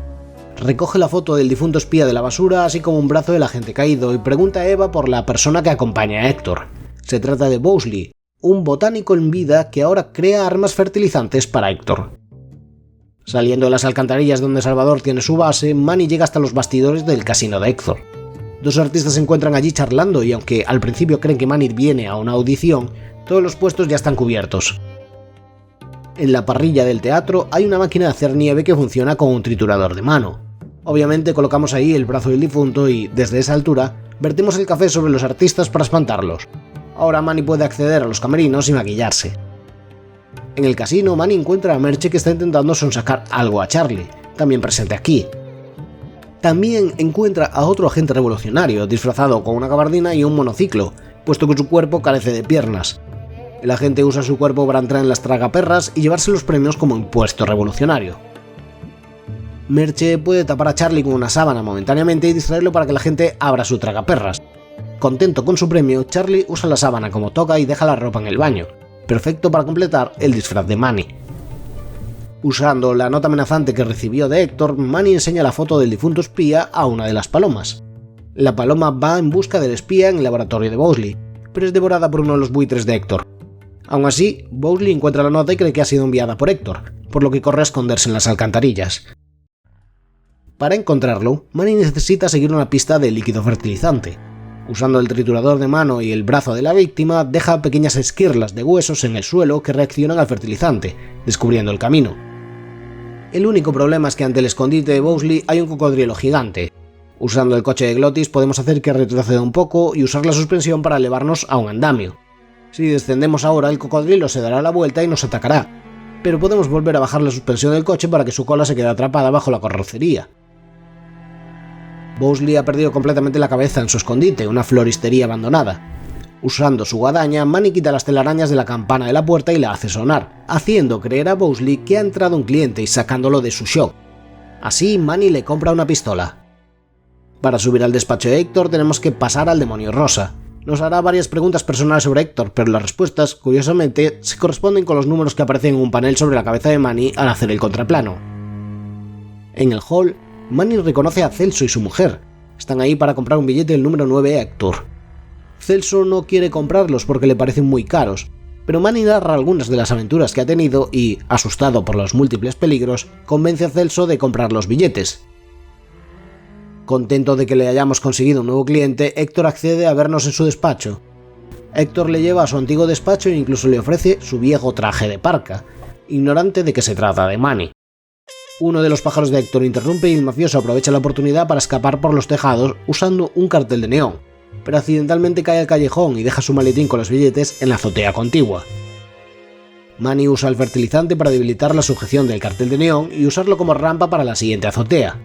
[SPEAKER 1] Recoge la foto del difunto espía de la basura, así como un brazo del agente caído, y pregunta a Eva por la persona que acompaña a Héctor. Se trata de Bosley, un botánico en vida que ahora crea armas fertilizantes para Héctor. Saliendo de las alcantarillas donde Salvador tiene su base, Manny llega hasta los bastidores del casino de Héctor. Dos artistas se encuentran allí charlando y aunque al principio creen que Manny viene a una audición, todos los puestos ya están cubiertos. En la parrilla del teatro hay una máquina de hacer nieve que funciona con un triturador de mano. Obviamente colocamos ahí el brazo del difunto y, desde esa altura, vertimos el café sobre los artistas para espantarlos. Ahora Manny puede acceder a los camerinos y maquillarse. En el casino, Manny encuentra a Merche que está intentando sonsacar algo a Charlie, también presente aquí. También encuentra a otro agente revolucionario, disfrazado con una gabardina y un monociclo, puesto que su cuerpo carece de piernas. El agente usa su cuerpo para entrar en las tragaperras y llevarse los premios como impuesto revolucionario. Merche puede tapar a Charlie con una sábana momentáneamente y distraerlo para que la gente abra su tragaperras. Contento con su premio, Charlie usa la sábana como toca y deja la ropa en el baño, perfecto para completar el disfraz de Manny. Usando la nota amenazante que recibió de Héctor, Manny enseña la foto del difunto espía a una de las palomas. La paloma va en busca del espía en el laboratorio de Bosley, pero es devorada por uno de los buitres de Héctor. Aún así, Bosley encuentra la nota y cree que ha sido enviada por Héctor, por lo que corre a esconderse en las alcantarillas. Para encontrarlo, Manny necesita seguir una pista de líquido fertilizante. Usando el triturador de mano y el brazo de la víctima, deja pequeñas esquirlas de huesos en el suelo que reaccionan al fertilizante, descubriendo el camino. El único problema es que ante el escondite de Bosley hay un cocodrilo gigante. Usando el coche de Glottis podemos hacer que retroceda un poco y usar la suspensión para elevarnos a un andamio. Si descendemos ahora, el cocodrilo se dará la vuelta y nos atacará, pero podemos volver a bajar la suspensión del coche para que su cola se quede atrapada bajo la carrocería. Bosley ha perdido completamente la cabeza en su escondite, una floristería abandonada. Usando su guadaña, Manny quita las telarañas de la campana de la puerta y la hace sonar, haciendo creer a Bosley que ha entrado un cliente y sacándolo de su shock. Así, Manny le compra una pistola. Para subir al despacho de Héctor tenemos que pasar al demonio rosa. Nos hará varias preguntas personales sobre Héctor, pero las respuestas, curiosamente, se corresponden con los números que aparecen en un panel sobre la cabeza de Manny al hacer el contraplano. En el hall, Manny reconoce a Celso y su mujer. Están ahí para comprar un billete del número 9 a Héctor. Celso no quiere comprarlos porque le parecen muy caros, pero Manny narra algunas de las aventuras que ha tenido y, asustado por los múltiples peligros, convence a Celso de comprar los billetes. Contento de que le hayamos conseguido un nuevo cliente, Héctor accede a vernos en su despacho. Héctor le lleva a su antiguo despacho e incluso le ofrece su viejo traje de parca, ignorante de que se trata de Manny. Uno de los pájaros de Héctor interrumpe y el mafioso aprovecha la oportunidad para escapar por los tejados usando un cartel de neón, pero accidentalmente cae al callejón y deja su maletín con los billetes en la azotea contigua. Manny usa el fertilizante para debilitar la sujeción del cartel de neón y usarlo como rampa para la siguiente azotea.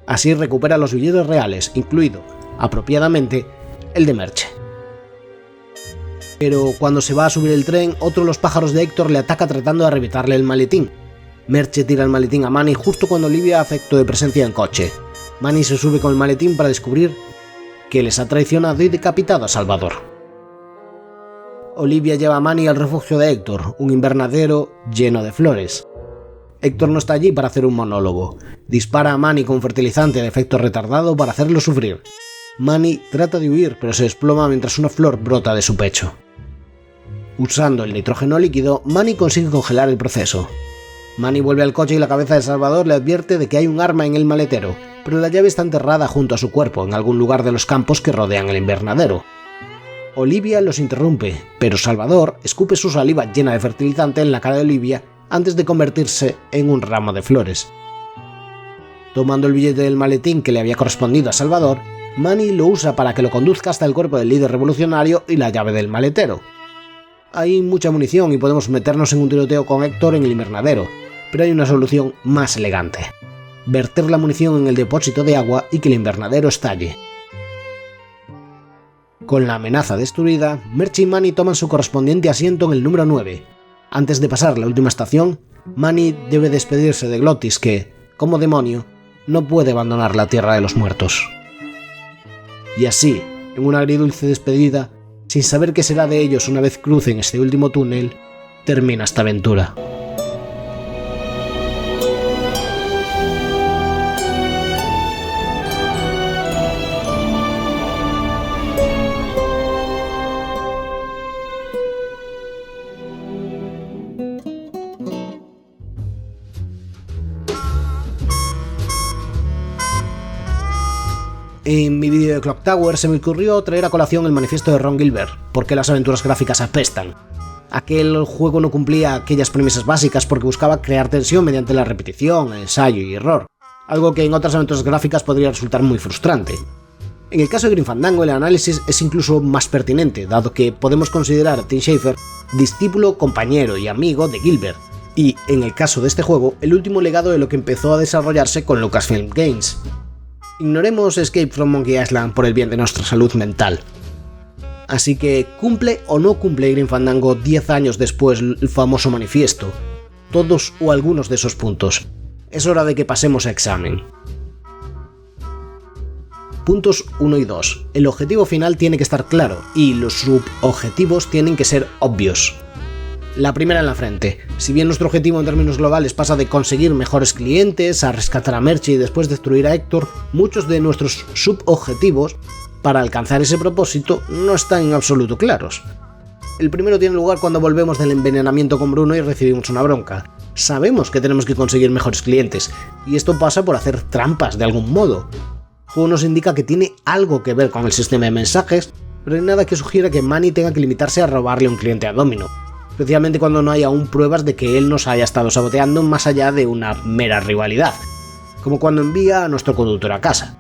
[SPEAKER 1] Así recupera los billetes reales, incluido, apropiadamente, el de Merche. Pero cuando se va a subir el tren, otro de los pájaros de Héctor le ataca tratando de arrebatarle el maletín. Merche tira el maletín a Manny justo cuando Olivia hace acto de presencia en coche. Manny se sube con el maletín para descubrir que les ha traicionado y decapitado a Salvador. Olivia lleva a Manny al refugio de Héctor, un invernadero lleno de flores. Héctor no está allí para hacer un monólogo. Dispara a Manny con fertilizante de efecto retardado para hacerlo sufrir. Manny trata de huir, pero se desploma mientras una flor brota de su pecho. Usando el nitrógeno líquido, Manny consigue congelar el proceso. Manny vuelve al coche y la cabeza de Salvador le advierte de que hay un arma en el maletero, pero la llave está enterrada junto a su cuerpo en algún lugar de los campos que rodean el invernadero. Olivia los interrumpe, pero Salvador escupe su saliva llena de fertilizante en la cara de Olivia antes de convertirse en un ramo de flores. Tomando el billete del maletín que le había correspondido a Salvador, Manny lo usa para que lo conduzca hasta el cuerpo del líder revolucionario y la llave del maletero. Hay mucha munición y podemos meternos en un tiroteo con Héctor en el invernadero, pero hay una solución más elegante: verter la munición en el depósito de agua y que el invernadero estalle. Con la amenaza destruida, Merche y Manny toman su correspondiente asiento en el número 9. Antes de pasar la última estación, Manny debe despedirse de Glottis que, como demonio, no puede abandonar la tierra de los muertos. Y así, en una agridulce despedida, sin saber qué será de ellos una vez crucen este último túnel, termina esta aventura. En mi vídeo de Clock Tower se me ocurrió traer a colación el manifiesto de Ron Gilbert, porque las aventuras gráficas apestan. Aquel juego no cumplía aquellas premisas básicas porque buscaba crear tensión mediante la repetición, ensayo y error, algo que en otras aventuras gráficas podría resultar muy frustrante. En el caso de Grim Fandango el análisis es incluso más pertinente, dado que podemos considerar a Tim Schafer discípulo, compañero y amigo de Gilbert, y, en el caso de este juego, el último legado de lo que empezó a desarrollarse con Lucasfilm Games. Ignoremos Escape from Monkey Island por el bien de nuestra salud mental. Así que, ¿cumple o no cumple Grim Fandango 10 años después el famoso manifiesto? Todos o algunos de esos puntos. Es hora de que pasemos a examen. Puntos 1 y 2. El objetivo final tiene que estar claro, y los subobjetivos tienen que ser obvios. La primera en la frente. Si bien nuestro objetivo en términos globales pasa de conseguir mejores clientes, a rescatar a Merche y después destruir a Héctor, muchos de nuestros subobjetivos para alcanzar ese propósito no están en absoluto claros. El primero tiene lugar cuando volvemos del envenenamiento con Bruno y recibimos una bronca. Sabemos que tenemos que conseguir mejores clientes, y esto pasa por hacer trampas de algún modo. El juego nos indica que tiene algo que ver con el sistema de mensajes, pero no hay nada que sugiera que Manny tenga que limitarse a robarle un cliente a Domino, especialmente cuando no hay aún pruebas de que él nos haya estado saboteando más allá de una mera rivalidad, como cuando envía a nuestro conductor a casa.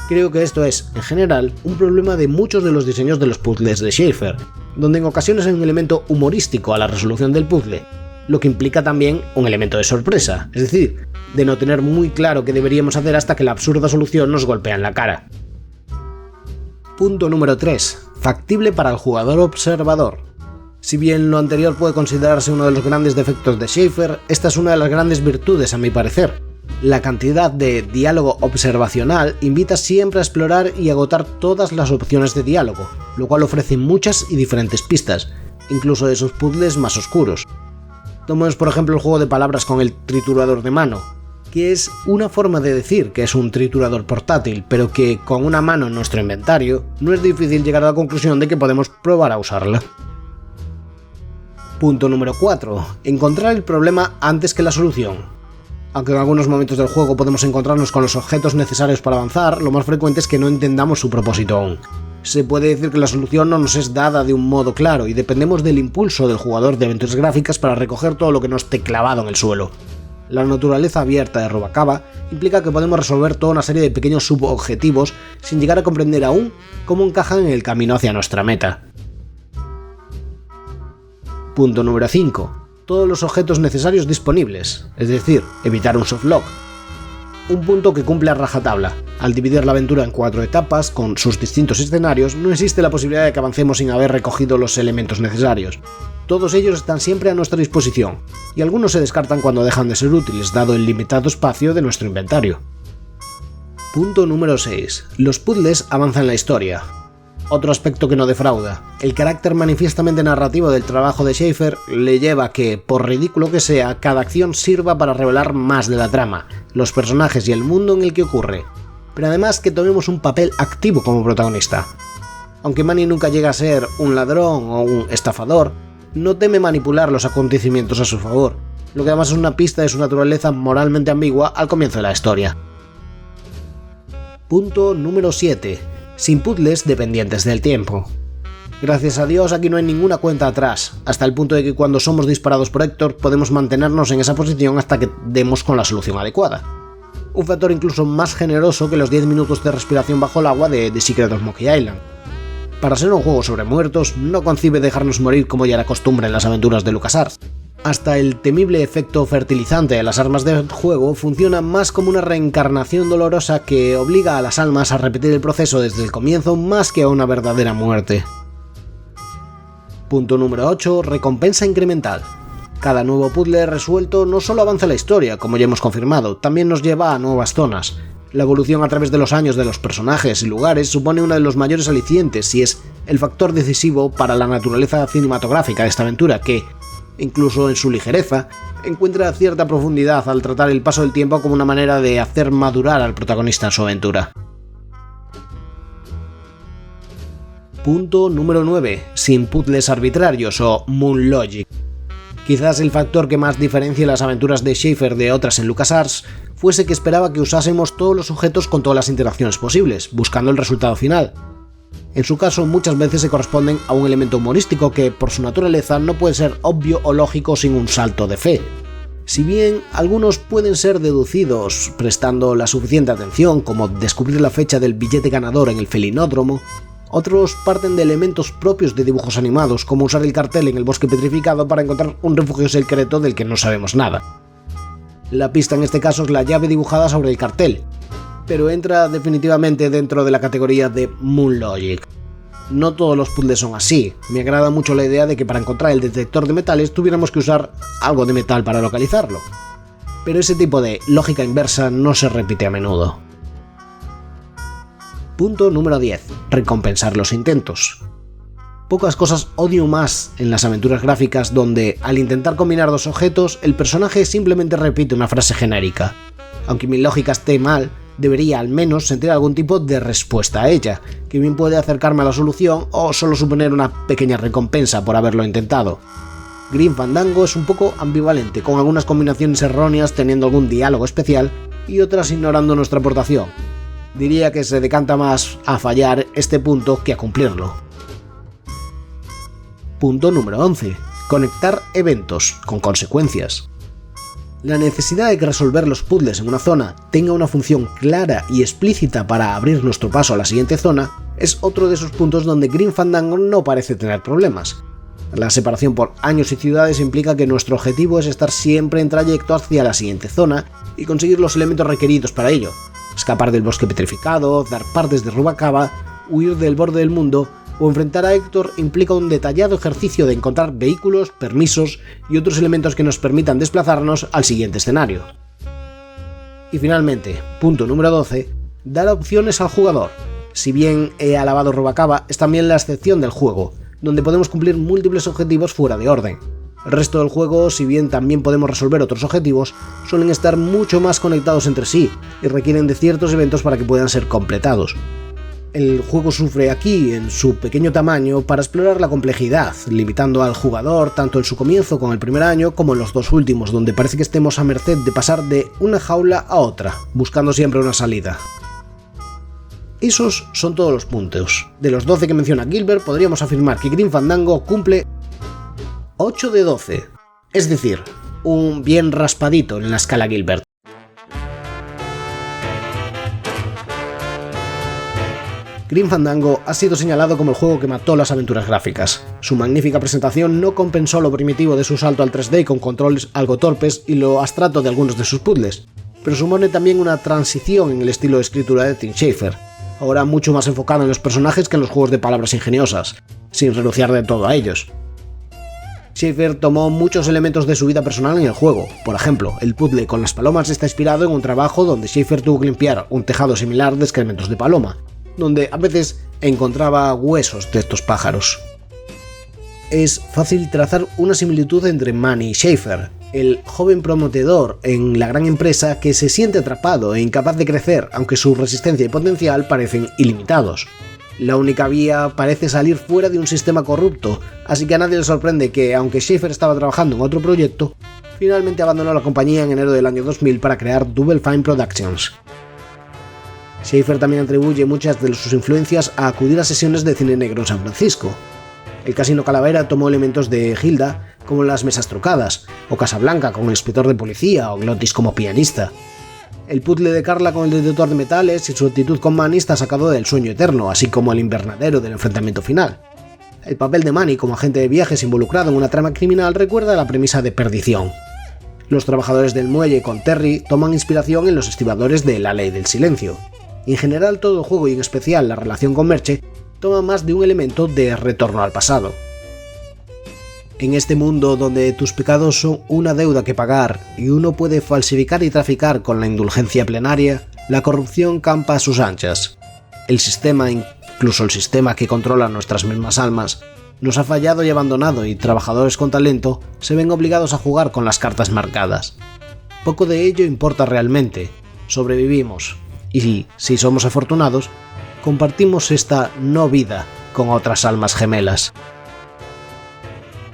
[SPEAKER 1] Creo que esto es, en general, un problema de muchos de los diseños de los puzzles de Schafer, donde en ocasiones hay un elemento humorístico a la resolución del puzzle, lo que implica también un elemento de sorpresa, es decir, de no tener muy claro qué deberíamos hacer hasta que la absurda solución nos golpea en la cara. Punto número 3. Factible para el jugador observador. Si bien lo anterior puede considerarse uno de los grandes defectos de Schafer, esta es una de las grandes virtudes a mi parecer. La cantidad de diálogo observacional invita siempre a explorar y agotar todas las opciones de diálogo, lo cual ofrece muchas y diferentes pistas, incluso de sus puzzles más oscuros. Tomemos por ejemplo el juego de palabras con el triturador de mano, que es una forma de decir que es un triturador portátil, pero que con una mano en nuestro inventario no es difícil llegar a la conclusión de que podemos probar a usarla. Punto número 4. Encontrar el problema antes que la solución. Aunque en algunos momentos del juego podemos encontrarnos con los objetos necesarios para avanzar, lo más frecuente es que no entendamos su propósito aún. Se puede decir que la solución no nos es dada de un modo claro y dependemos del impulso del jugador de aventuras gráficas para recoger todo lo que no esté clavado en el suelo. La naturaleza abierta de Robacaba implica que podemos resolver toda una serie de pequeños subobjetivos sin llegar a comprender aún cómo encajan en el camino hacia nuestra meta. Punto número 5. Todos los objetos necesarios disponibles, es decir, evitar un softlock. Un punto que cumple a rajatabla. Al dividir la aventura en 4 etapas, con sus distintos escenarios, no existe la posibilidad de que avancemos sin haber recogido los elementos necesarios. Todos ellos están siempre a nuestra disposición, y algunos se descartan cuando dejan de ser útiles, dado el limitado espacio de nuestro inventario. Punto número 6. Los puzzles avanzan la historia. Otro aspecto que no defrauda. El carácter manifiestamente narrativo del trabajo de Schafer le lleva a que, por ridículo que sea, cada acción sirva para revelar más de la trama, los personajes y el mundo en el que ocurre, pero además que tomemos un papel activo como protagonista. Aunque Manny nunca llega a ser un ladrón o un estafador, no teme manipular los acontecimientos a su favor, lo que además es una pista de su naturaleza moralmente ambigua al comienzo de la historia. Punto número 7. Sin puzzles dependientes del tiempo. Gracias a Dios aquí no hay ninguna cuenta atrás, hasta el punto de que cuando somos disparados por Héctor podemos mantenernos en esa posición hasta que demos con la solución adecuada. Un factor incluso más generoso que los 10 minutos de respiración bajo el agua de The Secret of Monkey Island. Para ser un juego sobre muertos, no concibe dejarnos morir como ya era costumbre en las aventuras de LucasArts. Hasta el temible efecto fertilizante de las armas del juego funciona más como una reencarnación dolorosa que obliga a las almas a repetir el proceso desde el comienzo más que a una verdadera muerte. Punto número 8. Recompensa incremental. Cada nuevo puzzle resuelto no solo avanza la historia, como ya hemos confirmado, también nos lleva a nuevas zonas. La evolución a través de los años de los personajes y lugares supone uno de los mayores alicientes y es el factor decisivo para la naturaleza cinematográfica de esta aventura que, incluso en su ligereza, encuentra cierta profundidad al tratar el paso del tiempo como una manera de hacer madurar al protagonista en su aventura. Punto número 9. Sin puzzles arbitrarios o Moon Logic. Quizás el factor que más diferencia las aventuras de Schafer de otras en LucasArts fuese que esperaba que usásemos todos los objetos con todas las interacciones posibles, buscando el resultado final. En su caso, muchas veces se corresponden a un elemento humorístico que, por su naturaleza, no puede ser obvio o lógico sin un salto de fe. Si bien algunos pueden ser deducidos prestando la suficiente atención, como descubrir la fecha del billete ganador en el felinódromo, otros parten de elementos propios de dibujos animados, como usar el cartel en el bosque petrificado para encontrar un refugio secreto del que no sabemos nada. La pista en este caso es la llave dibujada sobre el cartel, pero entra definitivamente dentro de la categoría de Moon Logic. No todos los puzzles son así. Me agrada mucho la idea de que para encontrar el detector de metales tuviéramos que usar algo de metal para localizarlo, pero ese tipo de lógica inversa no se repite a menudo. Punto número 10. Recompensar los intentos. Pocas cosas odio más en las aventuras gráficas donde, al intentar combinar dos objetos, el personaje simplemente repite una frase genérica. Aunque mi lógica esté mal, debería al menos sentir algún tipo de respuesta a ella, que bien puede acercarme a la solución o solo suponer una pequeña recompensa por haberlo intentado. Grim Fandango es un poco ambivalente, con algunas combinaciones erróneas teniendo algún diálogo especial y otras ignorando nuestra aportación. Diría que se decanta más a fallar este punto que a cumplirlo. Punto número 11. Conectar eventos con consecuencias. La necesidad de que resolver los puzzles en una zona tenga una función clara y explícita para abrir nuestro paso a la siguiente zona es otro de esos puntos donde Grim Fandango no parece tener problemas. La separación por años y ciudades implica que nuestro objetivo es estar siempre en trayecto hacia la siguiente zona y conseguir los elementos requeridos para ello. Escapar del bosque petrificado, dar partes de Rubacaba, huir del borde del mundo o enfrentar a Héctor implica un detallado ejercicio de encontrar vehículos, permisos y otros elementos que nos permitan desplazarnos al siguiente escenario. Y finalmente, punto número 12, dar opciones al jugador. Si bien he alabado Rubacaba, es también la excepción del juego, donde podemos cumplir múltiples objetivos fuera de orden. El resto del juego, si bien también podemos resolver otros objetivos, suelen estar mucho más conectados entre sí y requieren de ciertos eventos para que puedan ser completados. El juego sufre aquí, en su pequeño tamaño, para explorar la complejidad, limitando al jugador tanto en su comienzo con el primer año como en los dos últimos, donde parece que estemos a merced de pasar de una jaula a otra, buscando siempre una salida. Esos son todos los puntos. De los 12 que menciona Gilbert, podríamos afirmar que Grim Fandango cumple 8 de 12, es decir, un bien raspadito en la escala Gilbert. Grim Fandango ha sido señalado como el juego que mató las aventuras gráficas. Su magnífica presentación no compensó lo primitivo de su salto al 3D con controles algo torpes y lo abstracto de algunos de sus puzzles, pero supone también una transición en el estilo de escritura de Tim Schafer, ahora mucho más enfocado en los personajes que en los juegos de palabras ingeniosas, sin renunciar de todo a ellos. Schafer tomó muchos elementos de su vida personal en el juego. Por ejemplo, el puzzle con las palomas está inspirado en un trabajo donde Schafer tuvo que limpiar un tejado similar de excrementos de paloma, donde a veces encontraba huesos de estos pájaros. Es fácil trazar una similitud entre Manny y Schafer, el joven prometedor en la gran empresa que se siente atrapado e incapaz de crecer, aunque su resistencia y potencial parecen ilimitados. La única vía parece salir fuera de un sistema corrupto, así que a nadie le sorprende que, aunque Schafer estaba trabajando en otro proyecto, finalmente abandonó la compañía en enero del año 2000 para crear Double Fine Productions. Schafer también atribuye muchas de sus influencias a acudir a sesiones de cine negro en San Francisco. El Casino Calavera tomó elementos de Hilda, como las mesas trucadas, o Casablanca con el inspector de policía o Glottis como pianista. El puzzle de Carla con el detector de metales y su actitud con Manny está sacado del Sueño Eterno, así como el invernadero del enfrentamiento final. El papel de Manny como agente de viajes involucrado en una trama criminal recuerda a la premisa de Perdición. Los trabajadores del muelle con Terry toman inspiración en los estibadores de La Ley del Silencio. Y en general todo el juego y en especial la relación con Merche toma más de un elemento de retorno al pasado. En este mundo donde tus pecados son una deuda que pagar y uno puede falsificar y traficar con la indulgencia plenaria, la corrupción campa a sus anchas. El sistema, incluso el sistema que controla nuestras mismas almas, nos ha fallado y abandonado y trabajadores con talento se ven obligados a jugar con las cartas marcadas. Poco de ello importa realmente, sobrevivimos y, si somos afortunados, compartimos esta no vida con otras almas gemelas.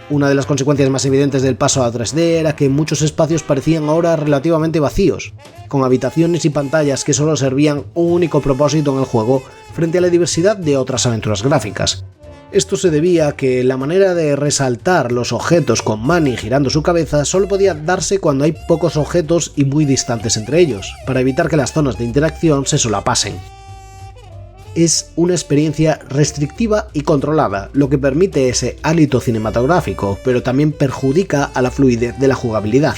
[SPEAKER 1] Una de las consecuencias más evidentes del paso a 3D era que muchos espacios parecían ahora relativamente vacíos, con habitaciones y pantallas que solo servían un único propósito en el juego frente a la diversidad de otras aventuras gráficas. Esto se debía a que la manera de resaltar los objetos con Manny girando su cabeza solo podía darse cuando hay pocos objetos y muy distantes entre ellos, para evitar que las zonas de interacción se solapasen. Es una experiencia restrictiva y controlada, lo que permite ese hálito cinematográfico, pero también perjudica a la fluidez de la jugabilidad.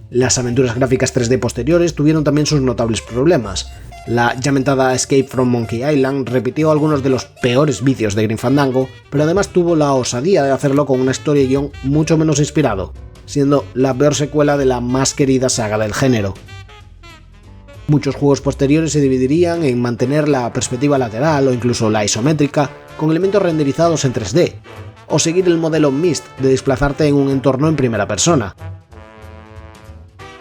[SPEAKER 1] Las aventuras gráficas 3D posteriores tuvieron también sus notables problemas. La ya mentada Escape from Monkey Island repitió algunos de los peores vicios de Grim Fandango, pero además tuvo la osadía de hacerlo con una historia y guión mucho menos inspirado, siendo la peor secuela de la más querida saga del género. Muchos juegos posteriores se dividirían en mantener la perspectiva lateral o incluso la isométrica con elementos renderizados en 3D, o seguir el modelo Myst de desplazarte en un entorno en primera persona.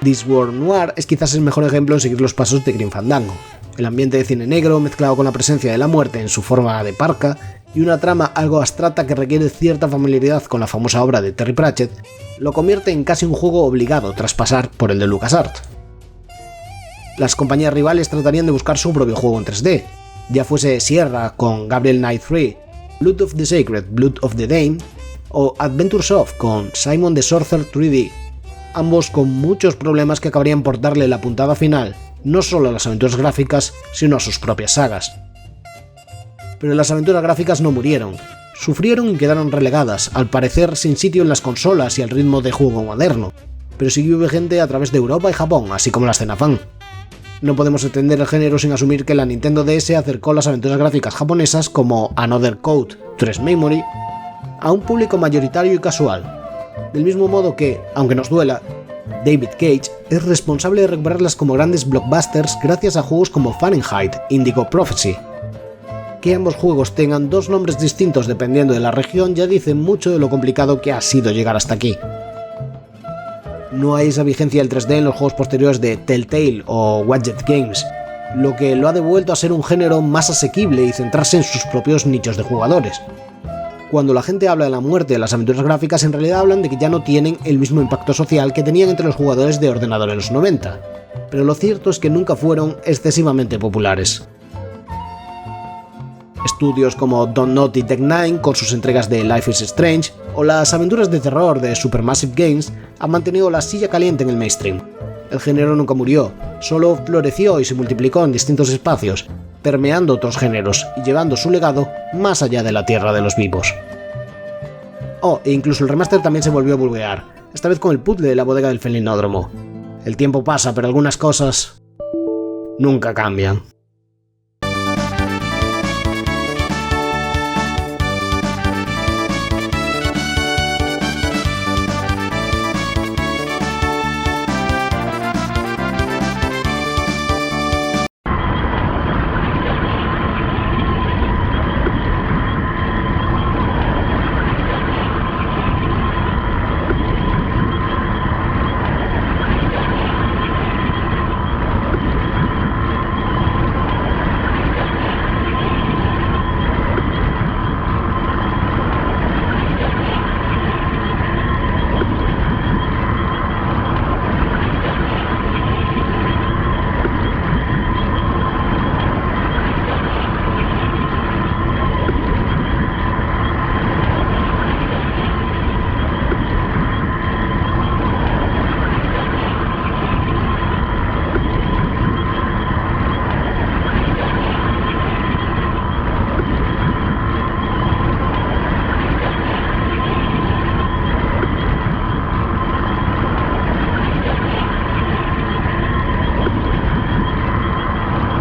[SPEAKER 1] This War Noir es quizás el mejor ejemplo en seguir los pasos de Grim Fandango. El ambiente de cine negro mezclado con la presencia de la muerte en su forma de parca y una trama algo abstracta que requiere cierta familiaridad con la famosa obra de Terry Pratchett, lo convierte en casi un juego obligado tras pasar por el de LucasArts. Las compañías rivales tratarían de buscar su propio juego en 3D, ya fuese Sierra con Gabriel Knight 3, Blood of the Sacred, Blood of the Dame, o Adventure Soft con Simon the Sorcerer 3D, ambos con muchos problemas que acabarían por darle la puntada final, no solo a las aventuras gráficas, sino a sus propias sagas. Pero las aventuras gráficas no murieron, sufrieron y quedaron relegadas, al parecer sin sitio en las consolas y al ritmo de juego moderno, pero siguió vigente a través de Europa y Japón, así como la escena fan. No podemos entender el género sin asumir que la Nintendo DS acercó las aventuras gráficas japonesas como Another Code, 3 Memory, a un público mayoritario y casual. Del mismo modo que, aunque nos duela, David Cage es responsable de recuperarlas como grandes blockbusters gracias a juegos como Fahrenheit, Indigo Prophecy. Que ambos juegos tengan dos nombres distintos dependiendo de la región ya dice mucho de lo complicado que ha sido llegar hasta aquí. No hay esa vigencia del 3D en los juegos posteriores de Telltale o Wadjet Games, lo que lo ha devuelto a ser un género más asequible y centrarse en sus propios nichos de jugadores. Cuando la gente habla de la muerte de las aventuras gráficas, en realidad hablan de que ya no tienen el mismo impacto social que tenían entre los jugadores de ordenador en los 90, pero lo cierto es que nunca fueron excesivamente populares. Estudios como Don't Naughty Tech 9 con sus entregas de Life is Strange o las aventuras de terror de Supermassive Games han mantenido la silla caliente en el mainstream. El género nunca murió, solo floreció y se multiplicó en distintos espacios, permeando otros géneros y llevando su legado más allá de la tierra de los vivos. Oh, e incluso el remaster también se volvió a buguear, esta vez con el puzzle de la bodega del felinódromo. El tiempo pasa, pero algunas cosas nunca cambian.